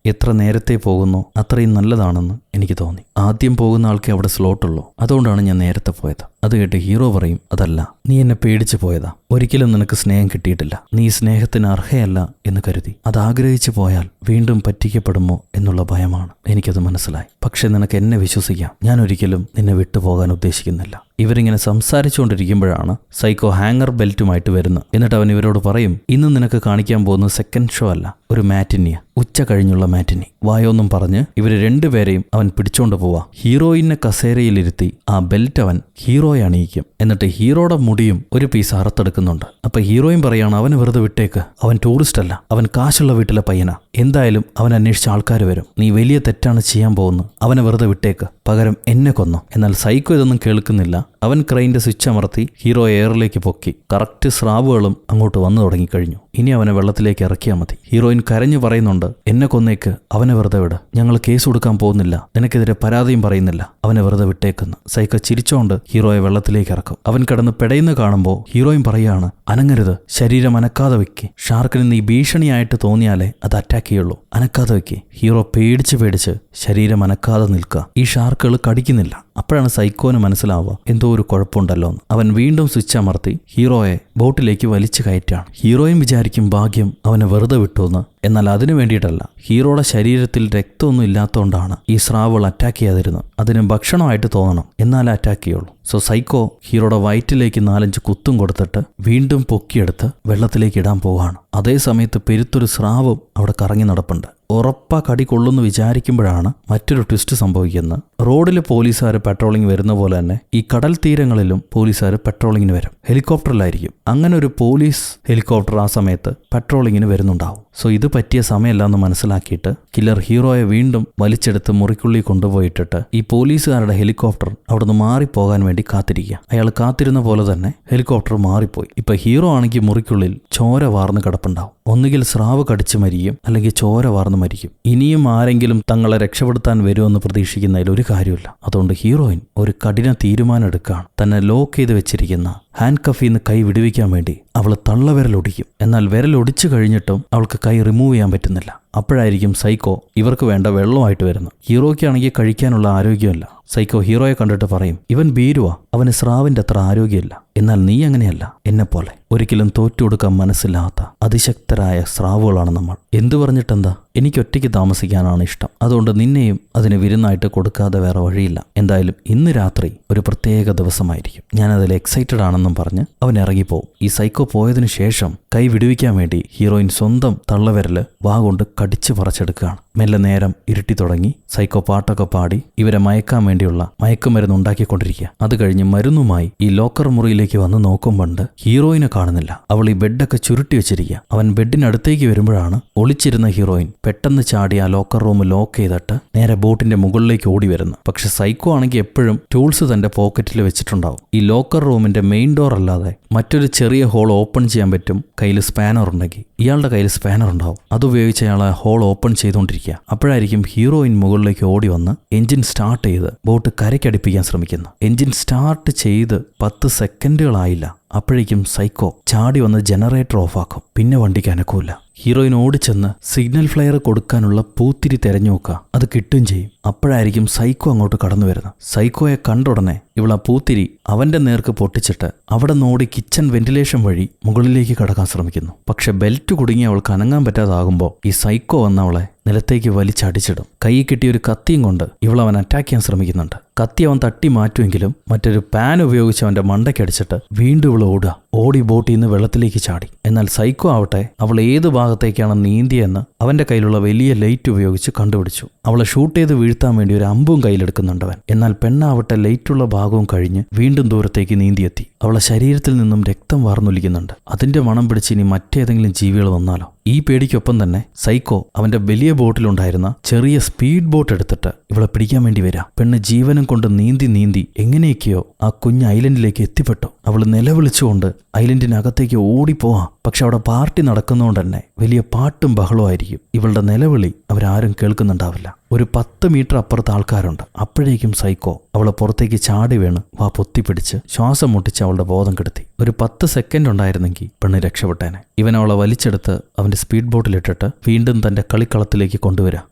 എത്ര നേരത്തെ പോകുന്നോ അത്രയും നല്ലതാണെന്ന് എനിക്ക് തോന്നി. ആദ്യം പോകുന്ന ആൾക്കേ അവിടെ സ്ലോട്ടുള്ളൂ, അതുകൊണ്ടാണ് ഞാൻ നേരത്തെ പോയത്. അത് കേട്ട് ഹീറോ പറയും, അതല്ല, നീ എന്നെ പേടിച്ചു പോയതാ. ഒരിക്കലും നിനക്ക് സ്നേഹം കിട്ടിയിട്ടില്ല. നീ സ്നേഹത്തിന് അർഹയല്ല എന്ന് കരുതി. അത് ആഗ്രഹിച്ചു പോയാൽ വീണ്ടും പറ്റിക്കപ്പെടുമോ എന്നുള്ള ഭയമാണ്. എനിക്കത് മനസ്സിലായി. പക്ഷെ നിനക്ക് എന്നെ വിശ്വസിക്കാം, ഞാൻ ഒരിക്കലും നിന്നെ വിട്ടുപോകാൻ ഉദ്ദേശിക്കുന്നില്ല. ഇവരിങ്ങനെ സംസാരിച്ചുകൊണ്ടിരിക്കുമ്പോഴാണ് സൈക്കോ ഹാങ്ങർ ബെൽറ്റുമായിട്ട് വരുന്നത്. എന്നിട്ട് അവൻ ഇവരോട് പറയും, ഇന്ന് നിനക്ക് കാണിക്കാൻ പോകുന്നത് സെക്കൻഡ് ഷോ അല്ല, ഒരു മാറ്റിനിയ, ഉച്ച കഴിഞ്ഞുള്ള മാറ്റിനി. വായൊന്നും പറഞ്ഞ് ഇവര് രണ്ടുപേരെയും അവൻ പിടിച്ചോണ്ട് പോവാ. ഹീറോയിനെ കസേരയിലിരുത്തി ആ ബെൽറ്റ് അവൻ ഹീറോയെ അണിയിക്കും. എന്നിട്ട് ഹീറോയുടെ മുടിയും ഒരു പീസ് അറുത്തെടുക്കുന്നുണ്ട്. അപ്പൊ ഹീറോയും പറയാണ്, അവന് വെറുതെ വിട്ടേക്ക്, അവൻ ടൂറിസ്റ്റ് അല്ല, അവൻ കാശുള്ള വീട്ടിലെ പയ്യനാ. എന്തായാലും അവൻ അന്വേഷിച്ച ആൾക്കാർ വരും. നീ വലിയ തെറ്റാണ് ചെയ്യാൻ പോകുന്നത്, അവനെ വെറുതെ വിട്ടേക്ക്, പകരം എന്നെ കൊന്നു. എന്നാൽ സൈക്കോ ഇതൊന്നും കേൾക്കുന്നില്ല. അവൻ ക്രെയിൻ്റെ സ്വിച്ച് അമർത്തി ഹീറോ എയറിലേക്ക് പൊക്കി. കറക്റ്റ് സ്രാവുകളും അങ്ങോട്ട് വന്നു തുടങ്ങിക്കഴിഞ്ഞു. ഇനി അവനെ വെള്ളത്തിലേക്ക് ഇറക്കിയാൽ മതി. ഹീറോയിൻ കരഞ്ഞു പറയുന്നുണ്ട്, എന്നെ കൊന്നേക്ക്, അവനെ വെറുതെ വിട്, ഞങ്ങൾ കേസ് കൊടുക്കാൻ പോകുന്നില്ല, നിനക്കെതിരെ പരാതിയും പറയുന്നില്ല, അവനെ വെറുതെ വിട്ടേക്കെന്ന്. സൈക്കോ ചിരിച്ചോണ്ട് ഹീറോയെ വെള്ളത്തിലേക്ക് ഇറക്കും. അവൻ കിടന്ന് പെടയുന്ന കാണുമ്പോൾ ഹീറോയിൻ പറയാണ്, അനങ്ങരുത്, ശരീരം അനക്കാതെ വെക്ക്, ഷാർക്കിന് നീ ഭീഷണിയായിട്ട് തോന്നിയാലേ അത് അറ്റാക്ക് ചെയ്യുള്ളൂ, അനക്കാതെ വെക്ക്. ഹീറോ പേടിച്ച് ശരീരം അനക്കാതെ നിൽക്കുക. ഈ ഷാർക്കുകൾ കടിക്കുന്നില്ല. അപ്പോഴാണ് സൈക്കോന് മനസ്സിലാവുക, എന്തോ ഒരു കുഴപ്പമുണ്ടല്ലോ എന്ന്. അവൻ വീണ്ടും സ്വിച്ച് അമർത്തി ഹീറോയെ ബോട്ടിലേക്ക് വലിച്ചു കയറ്റാണ്. ഹീറോയും വിചാരിക്കും ഭാഗ്യം അവനെ വെറുതെ വിട്ടുവെന്ന്. എന്നാൽ അതിനു വേണ്ടിയിട്ടല്ല, ഹീറോയുടെ ശരീരത്തിൽ രക്തമൊന്നും ഇല്ലാത്തതുകൊണ്ടാണ് ഈ സ്രാവുകൾ അറ്റാക്ക് ചെയ്യാതിരുന്നത്. അതിന് ഭക്ഷണമായിട്ട് തോന്നണം, എന്നാലേ അറ്റാക്ക് ചെയ്യുള്ളൂ. സോ സൈക്കോ ഹീറോയുടെ വയറ്റിലേക്ക് 4-5 കുത്തും കൊടുത്തിട്ട് വീണ്ടും പൊക്കിയെടുത്ത് വെള്ളത്തിലേക്ക് ഇടാൻ പോവാണ്. അതേ സമയത്ത് പെരുത്തൊരു സ്രാവും അവിടെ കറങ്ങി നടപ്പുണ്ട്. ഉറപ്പാ കടി കൊള്ളുന്നു വിചാരിക്കുമ്പോഴാണ് മറ്റൊരു ട്വിസ്റ്റ് സംഭവിക്കുന്നത്. റോഡിൽ പോലീസുകാർ പെട്രോളിംഗ് വരുന്ന പോലെ തന്നെ ഈ കടൽ തീരങ്ങളിലും പോലീസുകാർ പെട്രോളിങ്ങിന് വരും. ഹെലികോപ്റ്ററിലായിരിക്കും. അങ്ങനെ ഒരു പോലീസ് ഹെലികോപ്റ്റർ ആ സമയത്ത് പെട്രോളിങ്ങിന് വരുന്നുണ്ടാവും. സോ ഇത് പറ്റിയ സമയമല്ല എന്ന് മനസ്സിലാക്കിയിട്ട് കില്ലർ ഹീറോയെ വീണ്ടും വലിച്ചെടുത്ത് മുറിക്കുള്ളിൽ കൊണ്ടുപോയിട്ടിട്ട് ഈ പോലീസുകാരുടെ ഹെലികോപ്റ്റർ അവിടുന്ന് മാറിപ്പോകാൻ വേണ്ടി കാത്തിരിക്കുക. അയാൾ കാത്തിരുന്ന പോലെ തന്നെ ഹെലികോപ്റ്റർ മാറിപ്പോയി. ഇപ്പൊ ഹീറോ ആണെങ്കിൽ മുറിക്കുള്ളിൽ ചോര വാർന്ന് കിടപ്പുണ്ടാവും. ഒന്നുകിൽ സ്രാവ് കടിച്ച് മരിക്കും, അല്ലെങ്കിൽ ചോര വാർന്ന് മരിക്കും. ഇനിയും ആരെങ്കിലും തങ്ങളെ രക്ഷപ്പെടുത്താൻ വരുമെന്ന് പ്രതീക്ഷിക്കുന്നതിൽ ഒരു കാര്യമില്ല. അതുകൊണ്ട് ഹീറോയിൻ ഒരു കഠിന തീരുമാനം എടുക്കുകയാണ്. തന്നെ ലോക്ക് ചെയ്ത് വെച്ചിരിക്കുന്ന ഹാൻഡ് കഫിന്ന് കൈ വിടുവിക്കാൻ വേണ്ടി അവൾ തള്ളവിരലൊടിക്കും. എന്നാൽ വിരലൊടിച്ചു കഴിഞ്ഞിട്ടും അവൾക്ക് കൈ റിമൂവ് ചെയ്യാൻ പറ്റുന്നില്ല. അപ്പോഴായിരിക്കും സൈക്കോ ഇവർക്ക് വേണ്ട വെള്ളമായിട്ട് വരുന്നത്. ഹീറോയ്ക്കാണെങ്കിൽ കഴിക്കാനുള്ള ആരോഗ്യമല്ല. സൈക്കോ ഹീറോയെ കണ്ടിട്ട് പറയും, ഇവൻ ഭീരുവാ, അവന് സ്രാവിന്റെ അത്ര ആരോഗ്യമില്ല. എന്നാൽ നീ അങ്ങനെയല്ല, എന്നെപ്പോലെ ഒരിക്കലും തോറ്റുകൊടുക്കാൻ മനസ്സില്ലാത്ത അതിശക്തരായ സ്രാവുകളാണ് നമ്മൾ. എന്തു പറഞ്ഞിട്ടെന്താ, എനിക്ക് ഒറ്റയ്ക്ക് താമസിക്കാനാണ് ഇഷ്ടം. അതുകൊണ്ട് നിന്നെയും അതിന് വിരുന്നായിട്ട് കൊടുക്കാതെ വേറെ വഴിയില്ല. എന്തായാലും ഇന്ന് രാത്രി ഒരു പ്രത്യേക ദിവസമായിരിക്കും, ഞാനതിൽ എക്സൈറ്റഡ് ആണെന്നും പറഞ്ഞ് അവൻ ഇറങ്ങിപ്പോവും. ഈ സൈക്കോ പോയതിനു ശേഷം കൈ വിടുവിക്കാൻ വേണ്ടി ഹീറോയിൻ സ്വന്തം തള്ളവിരല് വാ കൊണ്ട് കടിച്ചു പറിച്ചെടുക്കുകയാണ്. മെല്ലെ നേരം ഇരുട്ടി തുടങ്ങി. സൈക്കോ പാട്ടൊക്കെ പാടി ഇവരെ മയക്കാൻ വേണ്ടിയുള്ള മയക്കുമരുന്ന് ഉണ്ടാക്കിക്കൊണ്ടിരിക്കുക. അത് കഴിഞ്ഞ് മരുന്നുമായി ഈ ലോക്കർ മുറിയിലേക്ക് വന്ന് നോക്കുമ്പോണ്ട് ഹീറോയിനെ കാണുന്നില്ല. അവൾ ഈ ബെഡൊക്കെ ചുരുട്ടി വെച്ചിരിക്കുക. അവൻ ബെഡിനടുത്തേക്ക് വരുമ്പോഴാണ് ഒളിച്ചിരുന്ന ഹീറോയിൻ പെട്ടെന്ന് ചാടി ആ ലോക്കർ റൂം ലോക്ക് ചെയ്തിട്ട് നേരെ ബോട്ടിന്റെ മുകളിലേക്ക് ഓടി വരുന്നു. പക്ഷെ സൈക്കോ ആണെങ്കിൽ എപ്പോഴും ടൂൾസ് തന്റെ പോക്കറ്റിൽ വെച്ചിട്ടുണ്ടാവും. ഈ ലോക്കർ റൂമിന്റെ മെയിൻ ഡോർ അല്ലാതെ മറ്റൊരു ചെറിയ ഹോൾ ഓപ്പൺ ചെയ്യാൻ പറ്റും കയ്യിൽ സ്പാനർ ഉണ്ടെങ്കിൽ. ഇയാളുടെ കയ്യിൽ സ്പാനർ ഉണ്ടാവും. അതുപയോഗിച്ച് അയാൾ ഹോൾ ഓപ്പൺ ചെയ്തുകൊണ്ടിരിക്കുക. അപ്പോഴായിരിക്കും ഹീറോയിൻ മുകളിലേക്ക് ഓടി വന്ന് എഞ്ചിൻ സ്റ്റാർട്ട് ചെയ്ത് ബോട്ട് കരയ്ക്കടിപ്പിക്കാൻ ശ്രമിക്കുന്നു. എഞ്ചിൻ സ്റ്റാർട്ട് ചെയ്ത് 10 സെക്കൻഡുകളായില്ല. അപ്പോഴേക്കും സൈക്കോ ചാടി വന്ന് ജനറേറ്റർ ഓഫാക്കും. പിന്നെ വണ്ടിക്ക് അനക്കൂല. ഹീറോയിൻ ഓടിച്ചെന്ന് സിഗ്നൽ ഫ്ലെയർ കൊടുക്കാനുള്ള പൂത്തിരി തെരഞ്ഞു നോക്കുക. അത് കിട്ടും ചെയ്യും. അപ്പോഴായിരിക്കും സൈക്കോ അങ്ങോട്ട് കടന്നു വരുന്നത്. സൈക്കോയെ കണ്ടുടനെ ഇവൾ ആ പൂത്തിരി അവന്റെ നേർക്ക് പൊട്ടിച്ചിട്ട് അവിടെ നോടി കിച്ചൺ വെന്റിലേഷൻ വഴി മുകളിലേക്ക് കടക്കാൻ ശ്രമിക്കുന്നു. പക്ഷെ ബെൽറ്റ് കുടുങ്ങി അവൾക്ക് അനങ്ങാൻ പറ്റാതാകുമ്പോൾ ഈ സൈക്കോ വന്ന് അവളെ നിലത്തേക്ക് വലിച്ചടിച്ചിടും. കൈ കിട്ടിയ ഒരു കത്തിയും കൊണ്ട് ഇവൾ അവൻ അറ്റാക്ക് ചെയ്യാൻ ശ്രമിക്കുന്നുണ്ട്. കത്തി അവൻ തട്ടി മാറ്റുമെങ്കിലും മറ്റൊരു പാൻ ഉപയോഗിച്ച് അവന്റെ മണ്ടയ്ക്കടിച്ചിട്ട് വീണ്ടും ഇവൾ ഓടുക. ഓടി ബോട്ടിൽ നിന്ന് വെള്ളത്തിലേക്ക് ചാടി. എന്നാൽ സൈക്കോ ആവട്ടെ അവൾ ഏത് ഭാഗത്തേക്കാണ് നീന്തിയെന്ന് അവന്റെ കയ്യിലുള്ള വലിയ ലൈറ്റ് ഉപയോഗിച്ച് കണ്ടുപിടിച്ചു. അവളെ ഷൂട്ട് ചെയ്ത് വീഴ്ത്താൻ വേണ്ടി ഒരു അമ്പും കയ്യിലെടുക്കുന്നുണ്ടവൻ. എന്നാൽ പെണ്ണാവട്ടെ ലൈറ്റുള്ള ഭാഗവും കഴിഞ്ഞ് വീണ്ടും ദൂരത്തേക്ക് നീന്തിയെത്തി. അവളെ ശരീരത്തിൽ നിന്നും രക്തം വാർന്നൊലിക്കുന്നുണ്ട്. അതിന്റെ മണം പിടിച്ച് ഇനി മറ്റേതെങ്കിലും ജീവികൾ വന്നാലോ? ഈ പേടിക്കൊപ്പം തന്നെ സൈക്കോ അവന്റെ വലിയ ബോട്ടിലുണ്ടായിരുന്ന ചെറിയ സ്പീഡ് ബോട്ട് എടുത്തിട്ട് ഇവളെ പിടിക്കാൻ വേണ്ടി വരാം. പെണ്ണ് ജീവനും കൊണ്ട് നീന്തി എങ്ങനെയൊക്കെയോ ആ കുഞ്ഞ് ഐലൻഡിലേക്ക് എത്തിപ്പെട്ടു. അവൾ നിലവിളിച്ചുകൊണ്ട് ഐലൻഡിനകത്തേക്ക് ഓടിപ്പോവാം. പക്ഷെ അവിടെ പാർട്ടി നടക്കുന്നതുകൊണ്ട് തന്നെ വലിയ പാട്ടും ബഹളമായിരിക്കും. ഇവളുടെ നിലവിളി അവരാരും കേൾക്കുന്നുണ്ടാവില്ല. ഒരു 10 മീറ്റർ അപ്പുറത്ത് ആൾക്കാരുണ്ട്. അപ്പോഴേക്കും സൈക്കോ അവളെ പുറത്തേക്ക് ചാടി വീണ് വാ പൊത്തിപ്പിടിച്ച് ശ്വാസം മുട്ടിച്ച് അവളുടെ ബോധം കെടുത്തി. ഒരു 10 സെക്കൻഡ് ഉണ്ടായിരുന്നെങ്കിൽ പെണ്ണ് രക്ഷപ്പെട്ടേനെ. ഇവൻ അവളെ വലിച്ചെടുത്ത് അവന്റെ സ്പീഡ് ബോട്ടിലിട്ടിട്ട് വീണ്ടും തന്റെ കളിക്കളത്തിലേക്ക് കൊണ്ടുവരാം.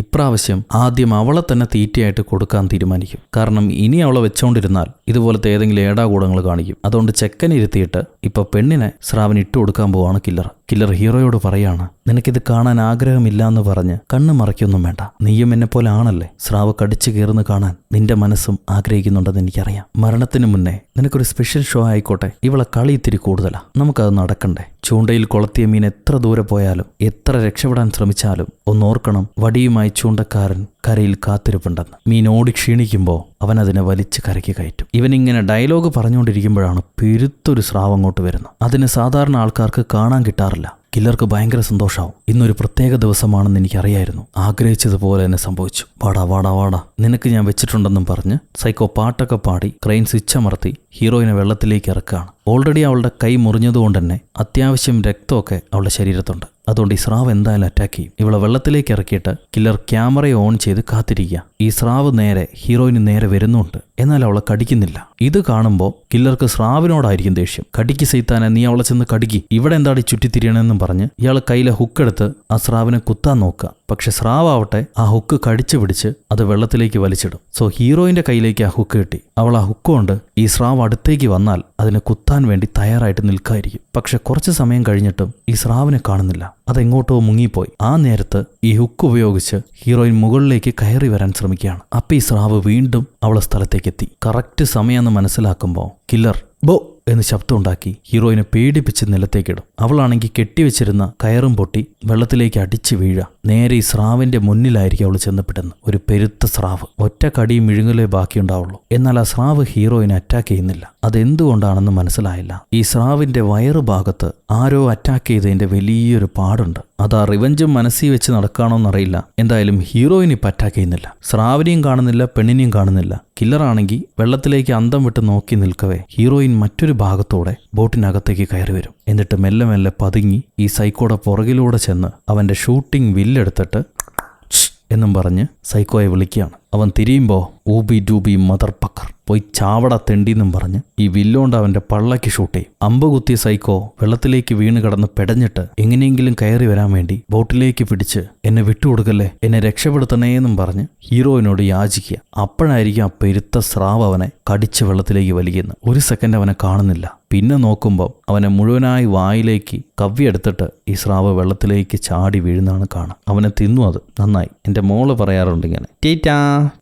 ഇപ്രാവശ്യം ആദ്യം അവളെ തന്നെ തീറ്റയായിട്ട് കൊടുക്കാൻ തീരുമാനിക്കും. കാരണം ഇനി അവളെ വെച്ചോണ്ടിരുന്നാൽ ഇതുപോലത്തെ ഏതെങ്കിലും ഏടാകൂടങ്ങൾ കാണിക്കും. അതുകൊണ്ട് ചെക്കനെ ഇരുത്തിയിട്ട് ഇപ്പൊ പെണ്ണിനെ സ്രാവിന് ഇട്ടു കൊടുക്കാൻ പോവാണ് കില്ലർ. കില്ലർ ഹീറോയോട് പറയാണ്, നിനക്കിത് കാണാൻ ആഗ്രഹമില്ല എന്ന് പറഞ്ഞ് കണ്ണ് മറയ്ക്കൊന്നും വേണ്ട. നീയും എന്നെ പോലെ ആണല്ലേ. സ്രാവ് കടിച്ചു കയറുന്ന കാണാൻ നിന്റെ മനസ്സും ആഗ്രഹിക്കുന്നുണ്ടെന്ന് എനിക്കറിയാം. മരണത്തിന് മുന്നേ നിനക്കൊരു സ്പെഷ്യൽ ഷോ ആയിക്കോട്ടെ. ഇവളെ കളി ഇത്തിരി കൂടുതലാ. നമുക്കത് നടക്കണ്ടേ. ചൂണ്ടയിൽ കൊളത്തിയ മീൻ എത്ര ദൂരെ പോയാലും എത്ര രക്ഷപ്പെടാൻ ശ്രമിച്ചാലും ഒന്നോർക്കണം, വടിയുമായി ചൂണ്ടക്കാരൻ കരയിൽ കാത്തിരിപ്പുണ്ടെന്ന്. മീൻ ഓടി ക്ഷീണിക്കുമ്പോൾ അവൻ അതിനെ വലിച്ച് കരയ്ക്ക് കയറ്റും. ഇവനിങ്ങനെ ഡയലോഗ് പറഞ്ഞുകൊണ്ടിരിക്കുമ്പോഴാണ് പെരുത്തൊരു സ്രാവ് അങ്ങോട്ട് വരുന്നത്. അതിന് സാധാരണ ആൾക്കാർക്ക് കാണാൻ കിട്ടാറില്ല. കില്ലർക്ക് ഭയങ്കര സന്തോഷമാവും. ഇന്നൊരു പ്രത്യേക ദിവസമാണെന്ന് എനിക്കറിയായിരുന്നു. ആഗ്രഹിച്ചതുപോലെ തന്നെ സംഭവിച്ചു. വാടാ നിനക്ക് ഞാൻ വെച്ചിട്ടുണ്ടെന്നും പറഞ്ഞ് സൈക്കോ പാട്ടൊക്കെ പാടി ക്രെയിൻ സ്വിച്ച് അമർത്തി ഹീറോയിനെ വെള്ളത്തിലേക്ക് ഇറക്കുകയാണ്. ഓൾറെഡി അവളുടെ കൈ മുറിഞ്ഞതുകൊണ്ട് തന്നെ അത്യാവശ്യം രക്തമൊക്കെ അവളുടെ ശരീരത്തുണ്ട്. അതുകൊണ്ട് ഈ സ്രാവ് എന്തായാലും അറ്റാക്ക് ചെയ്യും. ഇവളെ വെള്ളത്തിലേക്ക് ഇറക്കിയിട്ട് കില്ലർ ക്യാമറ ഓൺ ചെയ്ത് കാത്തിരിക്കുക. ഈ സ്രാവ് നേരെ ഹീറോയിന് നേരെ വരുന്നുണ്ട്. എന്നാൽ അവളെ കടിക്കുന്നില്ല. ഇത് കാണുമ്പോൾ കില്ലർക്ക് സ്രാവിനോടായിരിക്കും ദേഷ്യം. കടിക്ക് സൈത്താനെ, നീ അവളെ ചെന്ന് കടിക്ക്, ഇവിടെ എന്താടി ചുറ്റിത്തിരിയണമെന്നും പറഞ്ഞ് ഇയാൾ കയ്യിലെ ഹുക്കെടുത്ത് ആ സ്രാവിനെ കുത്താൻ നോക്കുക. പക്ഷെ സ്രാവാവട്ടെ ആ ഹുക്ക് കടിച്ചു പിടിച്ച് അത് വെള്ളത്തിലേക്ക് വലിച്ചിടും. സോ ഹീറോയിന്റെ കയ്യിലേക്ക് ആ ഹുക്ക് കിട്ടി. അവൾ ആ ഹുക്ക് കൊണ്ട് ഈ സ്രാവ് അടുത്തേക്ക് വന്നാൽ അതിനെ കുത്താൻ വേണ്ടി തയ്യാറായിട്ട് നിൽക്കായിരിക്കും. പക്ഷെ കുറച്ച് സമയം കഴിഞ്ഞിട്ടും ഈ സ്രാവിനെ കാണുന്നില്ല. അതെങ്ങോട്ടോ മുങ്ങിപ്പോയി. ആ നേരത്ത് ഈ ഹുക്ക് ഉപയോഗിച്ച് ഹീറോയിൻ മുകളിലേക്ക് കയറി വരാൻ ശ്രമിക്കുകയാണ്. അപ്പൊ ഈ സ്രാവ് വീണ്ടും അവളെ സ്ഥലത്തേക്ക് എത്തി. കറക്റ്റ് സമയമെന്ന് മനസ്സിലാക്കുമ്പോൾ കില്ലർ ബോ എന്ന് ശബ്ദമുണ്ടാക്കി ഹീറോയിനെ പേടിപ്പിച്ച് നിലത്തേക്കിടും. അവളാണെങ്കിൽ കെട്ടിവെച്ചിരുന്ന കയറും പൊട്ടി വെള്ളത്തിലേക്ക് അടിച്ചു വീഴുക. നേരെ ഈ സ്രാവിന്റെ മുന്നിലായിരിക്കും അവൾ ചെന്നപ്പെടുന്നത്. ഒരു പെരുത്ത സ്രാവ്. ഒറ്റ കടിയും മിഴുങ്ങലേ ബാക്കിയുണ്ടാവുള്ളൂ. എന്നാൽ ആ സ്രാവ് ഹീറോയിനെ അറ്റാക്ക് ചെയ്യുന്നില്ല. അതെന്തുകൊണ്ടാണെന്ന് മനസ്സിലായില്ല. ഈ സ്രാവിന്റെ വയറു ഭാഗത്ത് ആരോ അറ്റാക്ക് ചെയ്തതിന്റെ വലിയൊരു പാടുണ്ട്. അത് ആ റിവഞ്ചും മനസ്സിൽ വെച്ച് നടക്കുകയാണോന്നറിയില്ല. എന്തായാലും ഹീറോയിൻ ഇപ്പം അറ്റാക്ക് ചെയ്യുന്നില്ല. സ്രാവിനെയും കാണുന്നില്ല, പെണ്ണിനെയും കാണുന്നില്ല. കില്ലറാണെങ്കിൽ വെള്ളത്തിലേക്ക് അന്തം വിട്ട് നോക്കി നിൽക്കവേ ഹീറോയിൻ മറ്റൊരു ഭാഗത്തോടെ ബോട്ടിനകത്തേക്ക് കയറി വരും. എന്നിട്ട് മെല്ലെ മെല്ലെ പതുങ്ങി ഈ സൈക്കോയുടെ പുറകിലൂടെ ചെന്ന് അവന്റെ ഷൂട്ടിംഗ് വില്ലെടുത്തിട്ട് എന്നും പറഞ്ഞ് സൈക്കോയെ വിളിക്കുകയാണ്. അവൻ തിരിയുമ്പോൾ ഊബി ഡൂബി മദർ പക്കർ, പോയി ചാവട തെണ്ടിന്നും പറഞ്ഞ് ഈ വില്ലോണ്ട് അവന്റെ പള്ളയ്ക്ക് ഷൂട്ട് ചെയ്യും. അമ്പ് കുത്തിയ സൈക്കോ വെള്ളത്തിലേക്ക് വീണ് കിടന്ന് പെടഞ്ഞിട്ട് എങ്ങനെയെങ്കിലും കയറി വരാൻ വേണ്ടി ബോട്ടിലേക്ക് പിടിച്ച് എന്നെ വിട്ടുകൊടുക്കല്ലേ, എന്നെ രക്ഷപ്പെടുത്തണേന്നും പറഞ്ഞ് ഹീറോയിനോട് യാചിക്കുക. അപ്പോഴായിരിക്കും ആ പെരുത്ത സ്രാവ് അവനെ കടിച്ച് വെള്ളത്തിലേക്ക് വലിക്കുന്നത്. ഒരു സെക്കൻഡ് അവനെ കാണുന്നില്ല. പിന്നെ നോക്കുമ്പോൾ അവനെ മുഴുവനായി വായിലേക്ക് കവ്വിയെടുത്തിട്ട് ഈ സ്രാവ് വെള്ളത്തിലേക്ക് ചാടി വീഴുന്നതാണ് കാണാം. അവനെ തിന്നു. അത് നന്നായി. എൻ്റെ മോള് പറയാറുണ്ട് ഇങ്ങനെ, ടീറ്റാ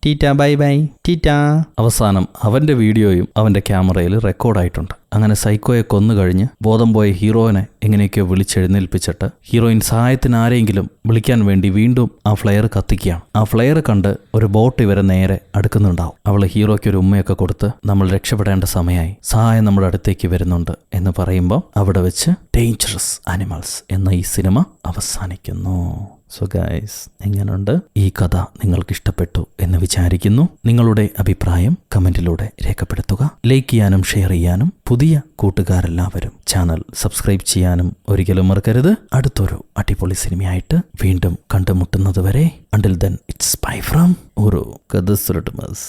ടീറ്റാ ബൈ ബൈ ടീറ്റാ. അവസാനം അവന്റെ വീഡിയോയും അവന്റെ ക്യാമറയിൽ റെക്കോർഡായിട്ടുണ്ട്. അങ്ങനെ സൈക്കോയെ കൊന്നു കഴിഞ്ഞ് ബോധം പോയ ഹീറോയിനെ എങ്ങനെയൊക്കെയോ വിളിച്ചെഴുന്നേൽപ്പിച്ചിട്ട് ഹീറോയിൻ സഹായത്തിന് ആരെങ്കിലും വിളിക്കാൻ വേണ്ടി വീണ്ടും ആ ഫ്ലെയർ കത്തിക്കുകയാണ്. ആ ഫ്ലെയർ കണ്ട് ഒരു ബോട്ട് ഇവരെ നേരെ അടുക്കുന്നുണ്ടാവും. അവൾ ഹീറോയ്ക്ക് ഒരു ഉമ്മയൊക്കെ കൊടുത്ത് നമ്മൾ രക്ഷപ്പെടേണ്ട സമയമായി, സഹായം നമ്മുടെ അടുത്തേക്ക് വരുന്നുണ്ട് എന്ന് പറയുമ്പോൾ അവിടെ വെച്ച് ഡേഞ്ചറസ് ആനിമൽസ് എന്ന ഈ സിനിമ അവസാനിക്കുന്നു. സോ ഗൈസ്, എങ്ങനെയുണ്ട് ഈ കഥ? നിങ്ങൾക്ക് ഇഷ്ടപ്പെട്ടു എന്ന് വിചാരിക്കുന്നു. നിങ്ങളുടെ അഭിപ്രായം കമന്റിലൂടെ രേഖപ്പെടുത്തുക. ലൈക്ക് ചെയ്യാനും ഷെയർ ചെയ്യാനും പുതിയ കൂട്ടുകാരെല്ലാവരും ചാനൽ സബ്സ്ക്രൈബ് ചെയ്യാനും ഒരിക്കലും മറക്കരുത്. അടുത്തൊരു അടിപൊളി സിനിമയായിട്ട് വീണ്ടും കണ്ടുമുട്ടുന്നത് വരെ, until then it's bye from ഒരു കഥ സുരട്ടുമസ്.